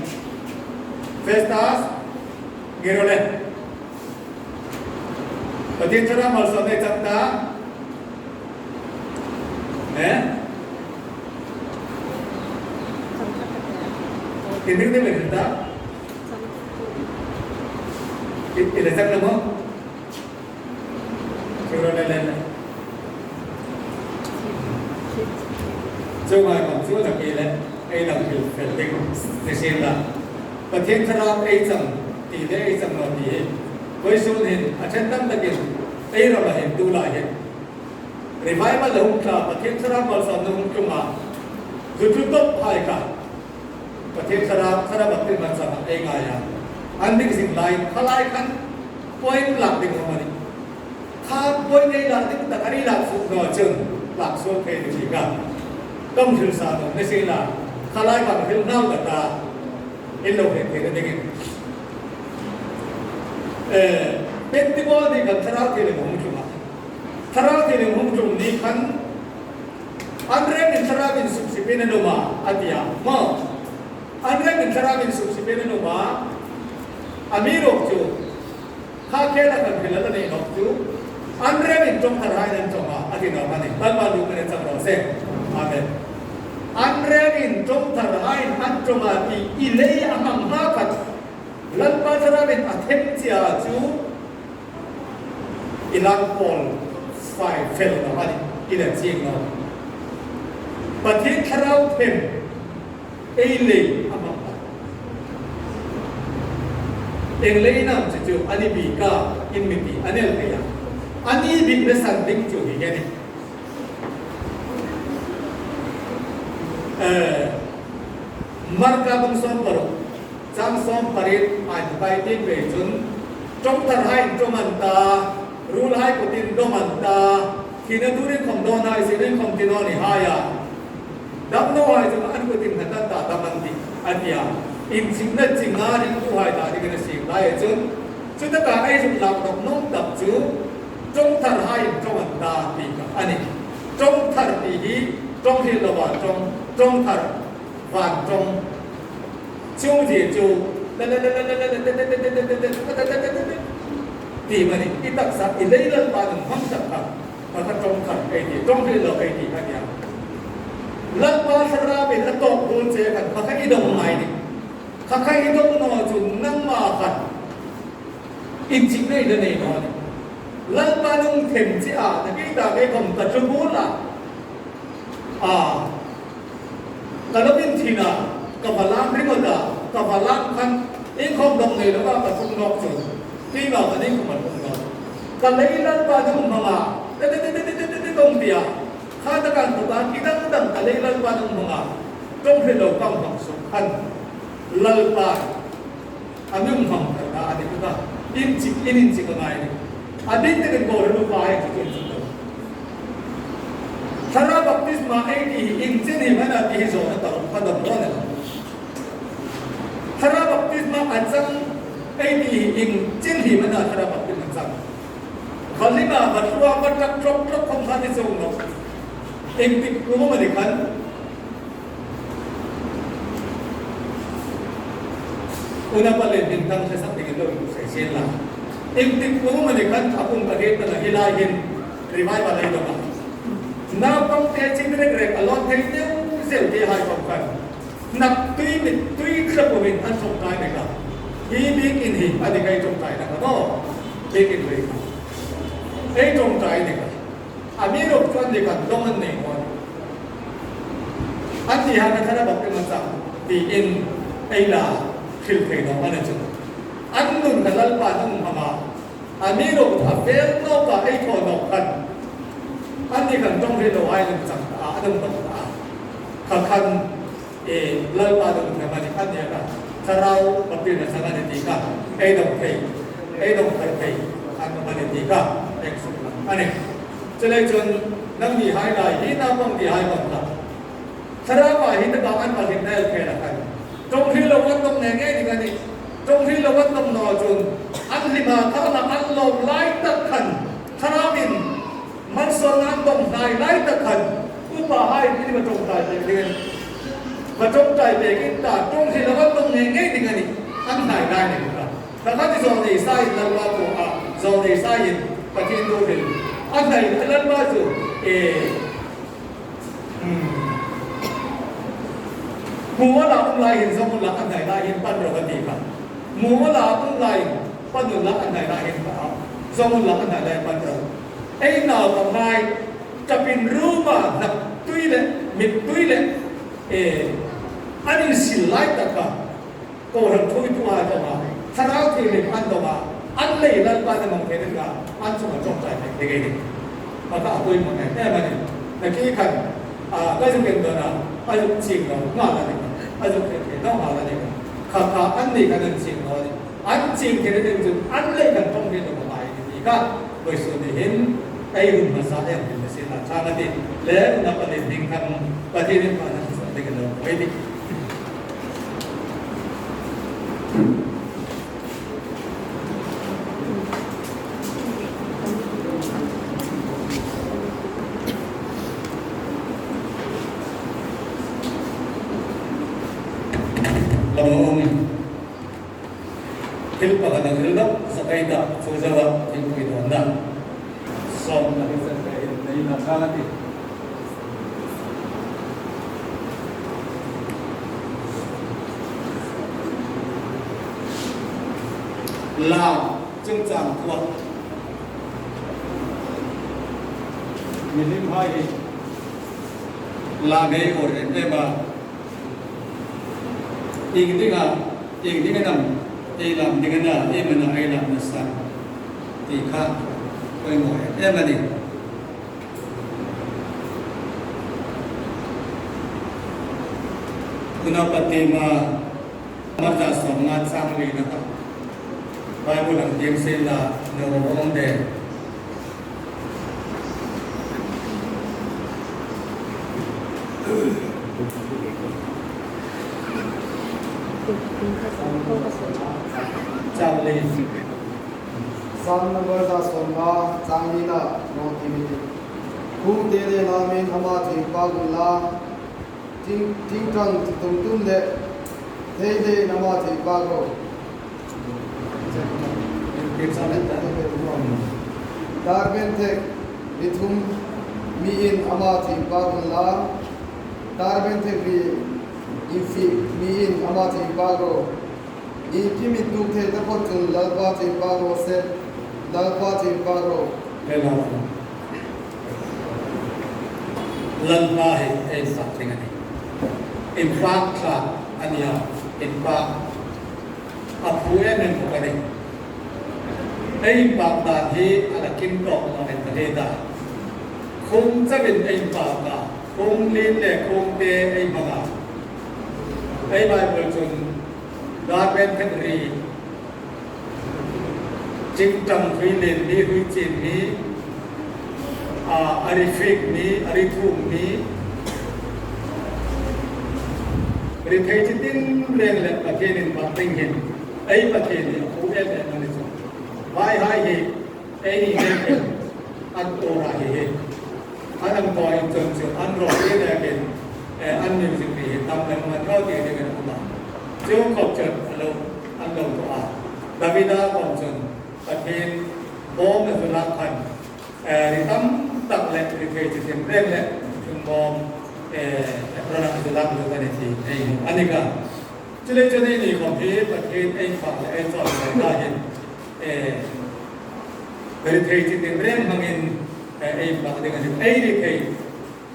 เฟสตัสเกโรเลปฏิทินมาสอนในจังตาเนี่ยกินดิ้งได้ไหมจังตาIni tak nama, corona lena. Jauh macam jauh tak kira, nak filter nasihatnya. Pertian kerap jang, tidak jang nanti. Kau suruhin, acan tam tak kira, ramai tu lah. Revival lahum kah, pertian kerap balsan lahum cuma, tutup hai kah. Pertian kerap bakti macam ngaya. Andi kisah lain, kalau ikan poin lak di rumah ni, kalau poin ni lak di tak ada lak suka jeng, lak suka ni juga. Kamu jelas ada, nasi lak, kalau ikan film nau kata, elok ni dengan. Pentibo ni kan terang ni mungkin lah, terang ni mungkin ni kan, andre ni terang ni subsidi nama, adia, mau, andre ni terang ni subsidi nama. Amirok tu, kakek kan filter ni nok tu, andre ni jom terhai dan joma, adi nama ni, tanpa lupa ni cakap rasa, amen. Andre ni jom terhai dan joma di ilai amang makat, lalu pasal ni atem cia tu, ilang pol, file file nama ni, ilang cieng nama. Pati kerau tem, ilai amang. Yang lain nam cucu, ani bika, inmiti, ani alkaya, ani bik besan ding cuci ni. Marga bangsom baru, jang som parit, anpai tin bejun, jom terhai jomanta, rulhai kutin domanta, kini turin kom donai, sini kom tinoni haya. Dam no hai jom an kutin hatan tak tamanti, atia. In sinna cingari tu hai tadi kena sih lai jun, sudah tak ai jun lam dok nom dap ju, jom terhai jom anda bika, ani, jom tertihi, jom hilawan jom ter, wan jom, cium je ju, di mana kita sah ilai lalpan ham cakap, maka jom ter ini, jom hilawan ini kan ya. Lalpan serabi atau pun saya kan, maka ini dong mai ni. Kakak itu menojung nang makan, inci ni dah ni nol. Lalu nung temci tapi tak kau terjebur lah. Kalau inci na, kapalang ringoda, kapalang kan, ingkau dong ni lepas pasung nok tu, tiba kan ingkau masuk. Kalau lalu nung mga, dong dia, katakan bukan kita sedang kalau lalu nung mga, dong hello kau masuk kan. Lalpan, ambil ham kerana ada kita inci kenai ni. Ada dengan kau lupa yang kita. Cara baptisma ini inci ni mana dihizon atau pada mana? Cara baptisma ajang ini inci ni mana cara baptisma ajang? Kalau ni bersuara bercakap komsani seorang, inti rumah mereka. Una pala bintang sa tingin doon sa isla. Intik ko manikan apong bagay na hilahin revival ay naman. Napang teaching regret alon tayo sel di hay pagkan. Nak tui krapowin ang songkay na ka. Ibig inhi adi kay songkay na ka no. Bikin rin. Ay songkay na ka. Amirok tuan di ka dongan na yun. At di hana ka na bakit di in ay la filter nama mana tu? Anun kalal panung mama, amiro affair no ka ay ko no kan. Andi kan tong relo ay ng sang anong tong kakan lal panung nama ni kan ya ka. Sarau pati na sana ni tika, ay dong kay, ano man ni tika, ekso. Ane, jalay jon nang di hay la, hina pang di hay pang ka. Sarau hina ka an palhin na el kaya kan. Trong khi là quan tâm này nghe thì cái gì, trong khi là quan tâm nọ chun อันลิมาข้าละอันลมไล่ตะขันทรามินมันสนานตรงไหนไล่ตะขันอุปาให้ที่มาจงใจเรียนมาจงใจเด็กตาจงที่เราต้องเงี้ยเงี้ยดิกันนี่อันไหนได้เนี่ยครับแต่ถ้าที่โซนที่ใส่เราว่าตัวโซนที่ใส่ปฏิรูปอันไหนอันนั้นว่าสุหัวเราอุ้งไล่เห็นสมุนหลักอันไหนได้เห็นปั้นปกติครับหัวเราอุ้งไล่ปั้นหลักอันไหนได้เห็นครับสมุนหลักอันไหนได้ปั้นเราไอ้หน้าทำไมจะเป็นรูปอ่ะนับตุ้ยเลยมิดตุ้ยเลยอันนี้สิไล่ตะกันก็เราช่วยตัวจะมาถ้าเราที่มีอันต่อมาอันเลยนั่นปั้นจะมองเห็นกันอันสมจงใจเด็กๆนี่มาก็เอาตัวมันเนี่ยแต่มันในที่ขันก็จะเป็นตัวนั้นก็จะจริงเราหน้าอะไรกันก็จะเป็นน้องอะไรกันข้าอันนี้กันจริงเราอันจริงที่เราจะอันเลยกันต้องเป็นตัวใหม่นี่ก็โดยส่วนที่เห็นไอ้รุ่นภาษาเนี่ยเป็นภาษาชาติแล้วนับประเด็นดิ้งคำประเทศนี้มาทำสิ่งที่กันเราไม่ได้Hilpakan hilap sakaita sujawa hilpu itu anda. Som nabi saya ini nakalati. La jengcang kuat. Minim hai. La gay orang eba. Ingin nam. Ilam dengan mana ilam nasab tiga kau mau mana kenapa tema mata sangat sangat nak Bible yang jelaslah orang deh Charlie. San number da songa changina no kimi. Ku tere namin ama thipagula ting tang tum de thei nama thipago. Darben tek bithum mi in ama thipagula darben tek bi ifi mi in ama thipago. Ini itu kita potong lalpa timparo set lalpa timparo. Lalpa है something ani. In fact ania in fact apuye men pokade. Ei bagda he ala kinto na entrada. Kung sabin ei bagda, kung lile kung te ei baga. Ei Bible chun Darben Henry Jing Tang Hui Lin Ni Hui Chin Ni Arifik Ni Arithum Ni Rithai Chitin Leng Leng Pakenin Pating Hin Ay Pakenin Hu El El Maniso Vai Hai Hi Ay Ni Leng El An Tora Hi Hi An Koi Chun Chun An Ro Hi Leng El An Music Hi Tam Leng Man Kau Ti Leng El Allah Jom kau cer, alo doa. Davida kau cer, tapi bom nesulakan. Ritam tak lek rikai cincin lek, bom produk nesulak juga nanti. Anika, cile ini kompi pakai pak soal lain. Rikai cincin lek mungkin pak dengan rikai.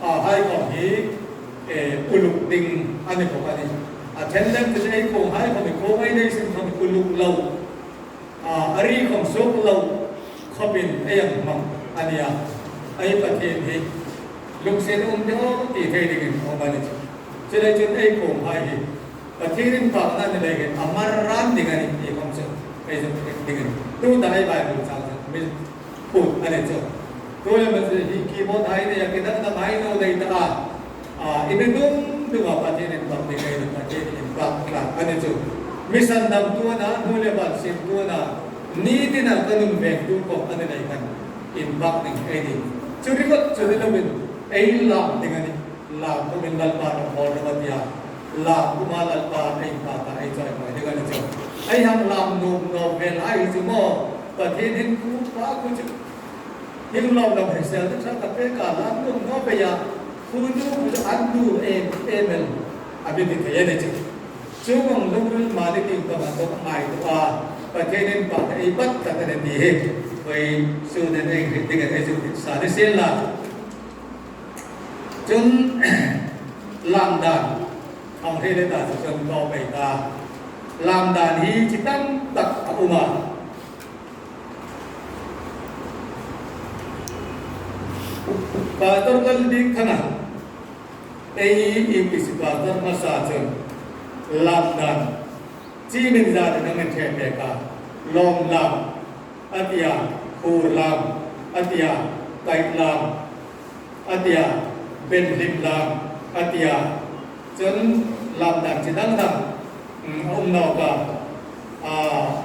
Hai kompi uluk ding anika kani. Attendant today ko hai ko ko ai dei sin ko kuluk law ari ko sok law khobin ayang mam ania ai pathe hi luk sen de ti thei ding ko bani chele chen ai ko hai hi pathe rin pa na ne ge amar ran ding ani e kom se ai so ding tu dai bai bu sa mi pu ane cho to le ma se hi ki mo dai ne ya ke da mai no dei ta ibendum dua pathe rin pa de ge pathe rin pa kla ane cho misan dam tu na hule ba sim tu na นี่ที่นั่นก็นุ่มแบกดูกบอันไหนกันอินบักหนึ่งไอ้ดิจุดนี้ก็จุดนี้เราเป็นไอ้ลำdengan ini lamก็เป็นลำบากของเราแบบนี้ลำก็มาลำบากไอ้ตาตาไอ้ใจหน่อยdengan ituไอ้yangลำนุ่มโนเวลไอ้semuaประเทศนี้กูป้ากูจะยิ่งลำเราเห็นเสียงที่ฉันกับเพื่อนกันลำนุ่มโนไปยังคุณดูกูจะอันดูเองมันอันนี้ที่ยังไงจ๊ะช่วงลงเรื่องมาที่ติดต่อมาต้องไม่ตัวประเทศนี้ปะไอ้บัตรกันแต่ดีไปสู่ในเรื่องที่กันไอ้สู่สารเสียละจนลำดันทำให้ได้ตัดจนต่อไปตาลำดันที่จิตตั้งตักอุมาปาตัวกันดีขนาดไอ้อิมิสิปาตัวมาสาจนลำดันจีมินจาร์นั่งเทปเอกาลมลำอัตยาคูลำอัตยาไกลำอัตยาเป็นริมลำอัตยาจนลำดันจิตตั้งดังนอกา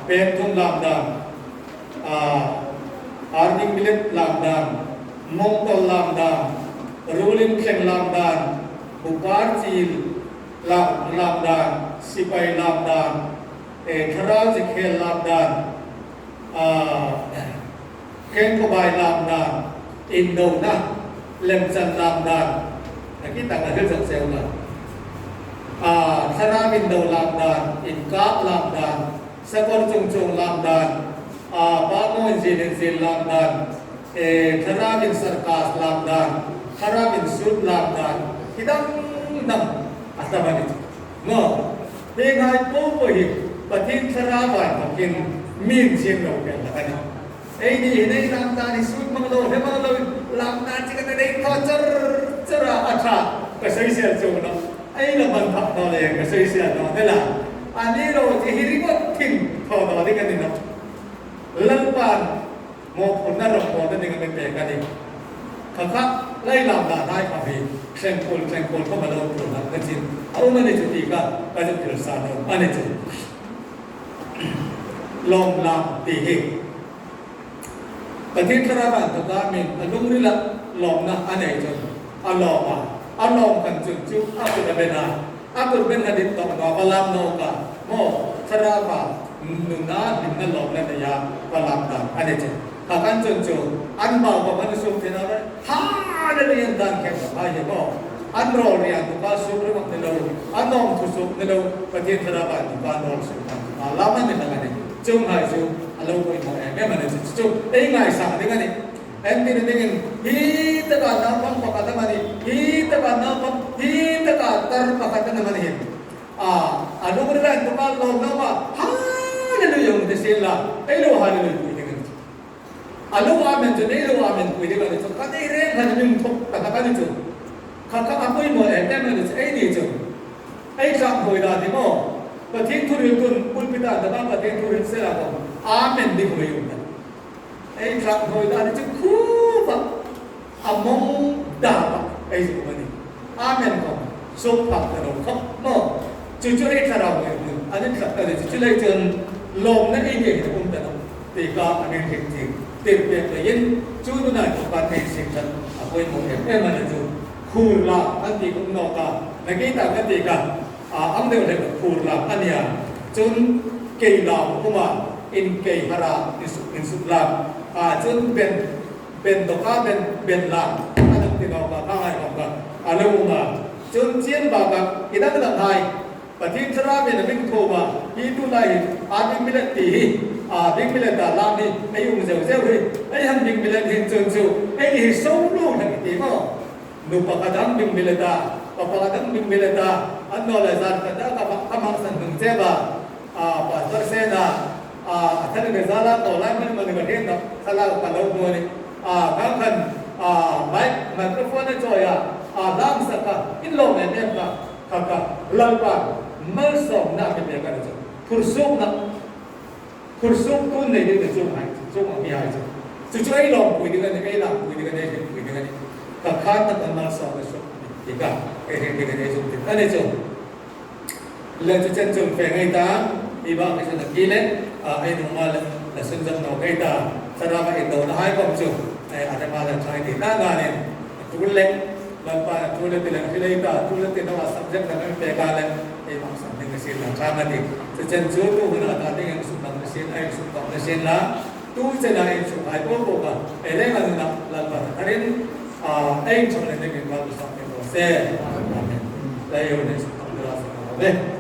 เป็นทุ่งลำดังอาร์ดิงมิเลตลำดังมงคลลำดังรูลินเข่งลำดังบุปผาจีลลำดังสิไปลำดังทราจิเคลลำดังเข่งขบายลำดังอินโดนะเลมจันลำดังแต่ที่ต่างกันเรื่องเซลล์นะทราบินโดลำดังอินกาบลำดังสกอร์จงลำดังปาโมนจีนจีนลำดังทราบินสร์กาสลำดังทราบินสุดลำดังที่ดังนั่งอัตมานิจเนาะเพียงให้ผู้บริปฏิทราวันกับกินมีนเชียงเราเป็นอะไรนะไอ้นี่ในลำดังสุดมังโลเฮมังโลลำดังที่กันได้ทอดจระอัฐก็ใช้เสียจงเนาะไอ้เราบันทับเราเลยก็ใช้เสียเนาะนี่แหละอันนี้เราจะฮิริก็ทิ้งทอดเราที่กันนี่เนาะลังปานโมกุนนรกโมนั่นเองเป็นเปรกันนี่ข้าไล่ลำดังได้ครับพี่เซนโคนเข้ามาเราปลุกกันจริงเอามันในจุดที่ก็จะเกิดสารอันนี้จุดลมลำตีเหตุแต่ที่คราบานตะการมีอันลุ่มริละลมนะอันไหนจนอันลมอันลมกันจุดจุดอักุระเบนาอักุระเบนาดิตตอกนอกลามโนกาโมคราบานนุนาดินนั่นลมนั่นยาพลามดานอันนี้จนถ้ากันจนจุดอันบ่าวกับมันสุขที่นั่นเลยฮ่าเรียนดันแค่กับพายก็อันรอเรียนตุกาสุขเรื่องนี้เราอันน้องทุสุขนี้เราประเทศคราบานตุกานอนสุขกันลามันนี่นั่นเองจุ่มหายจุ่มเราไปมองแม่มันจะจุ่มไอ้ไงสั่งได้กันนี่เอ็นนี่นี่ฮีตะการน้ำพังปากตะมันนี่ฮีตะการน้ำพังฮีตะการตร์ปากตะมันนี่อันนู้นเรื่องตุกาลงน้ำว่าฮ่าเลยเลยยังไม่เสร็จละไอ้ลูกฮาเลยคุยกันอันลูกอาเมนจุดไอ้ลูกอาเมนคุยกันจุดกันไอ้เรื่องกันยังทุกตะกันจุดข้าอาคุยหมดแม่มันไอ้นี่จุดไอ้คำคุยได้ที่มั้งประเทศทุเรียนตุนอุลปิตาแต่ว่าประเทศทุเรียนเสียแล้วอาเมนดิคุยอยู่นะไอ้ครั้งโดยตอนนี้จะคู่แบบอามงดาบไอ้สิ่งนี้อาเมนก็สุภาพแต่เราครับเนาะจู่ๆไอ้คราวนี้อันนี้ครับแต่จู่ๆเลยจนลมนั่นเองเนี่ยผมแต่เราตีกาอันนี้จริงๆตีเปลี่ยนไปยันจู่ๆนั่นก็การให้สิ่งนั้นเอาไว้หมดเอ็มมันจู่คู่ละอันที่คุณนอกกันในกีตาร์กันตีกันอันเดียวเลยคูลาอันนี้จนเกี่ยลาบุมาอินเกี่ยฮาราอินสุลาจนเป็นตกาเป็นลาอันนั้นที่เราบอกข้างในของกันอันนั้นบุมาจนเชียนบากับอินักต่างไทยปฏิทราเป็นมิตรโคมาฮีตุไลอาบิมิเลตีบิมิเลตาลานี่ไอ้ยุ่งเจ้าเจ้าเฮ้ยไอ้ฮันบิมิเลตีจนจู่ไอ้ที่ส่งลูกทั้งที่มั้งนูปะกระดังบิมิเลตาKapag bimbeleta ano lazat kada kapag san tungceba pastor sena athal bezala to laman mangatin sala kalau mo ni kan mic microphone joya dam saka inlo ne ka kaka lalpa malsom na ke ka jo kursuk kun ne de jo hai jo ma bi hai jo jo ai lo pui de ne ai la pui de ne ka kha ta malsom so Ika, dengan itu kita ni tu, lalu tu cenderung pengai tak, iba kita nak gila, ai đúng mà là sinh dân nó gây ta sau đó vậy đầu nó hai công chủ ai ada mà là thay thì ta là nên tu lên làm ba tu lên thì là cái đây ta tu lên thì nó là subject là cái đề ca lên ai bằng sản sinh cái xin là cha mà thì sẽ chân chúa tu là ta tiếng sụp bằng cái xin ai sụp bằng cái xin là tu sẽ là ai sụp ai có bộ cả ai đây là làm ba cái đến ai trong này cái vào sản sinh của xe đây là nên sụp bằng cái là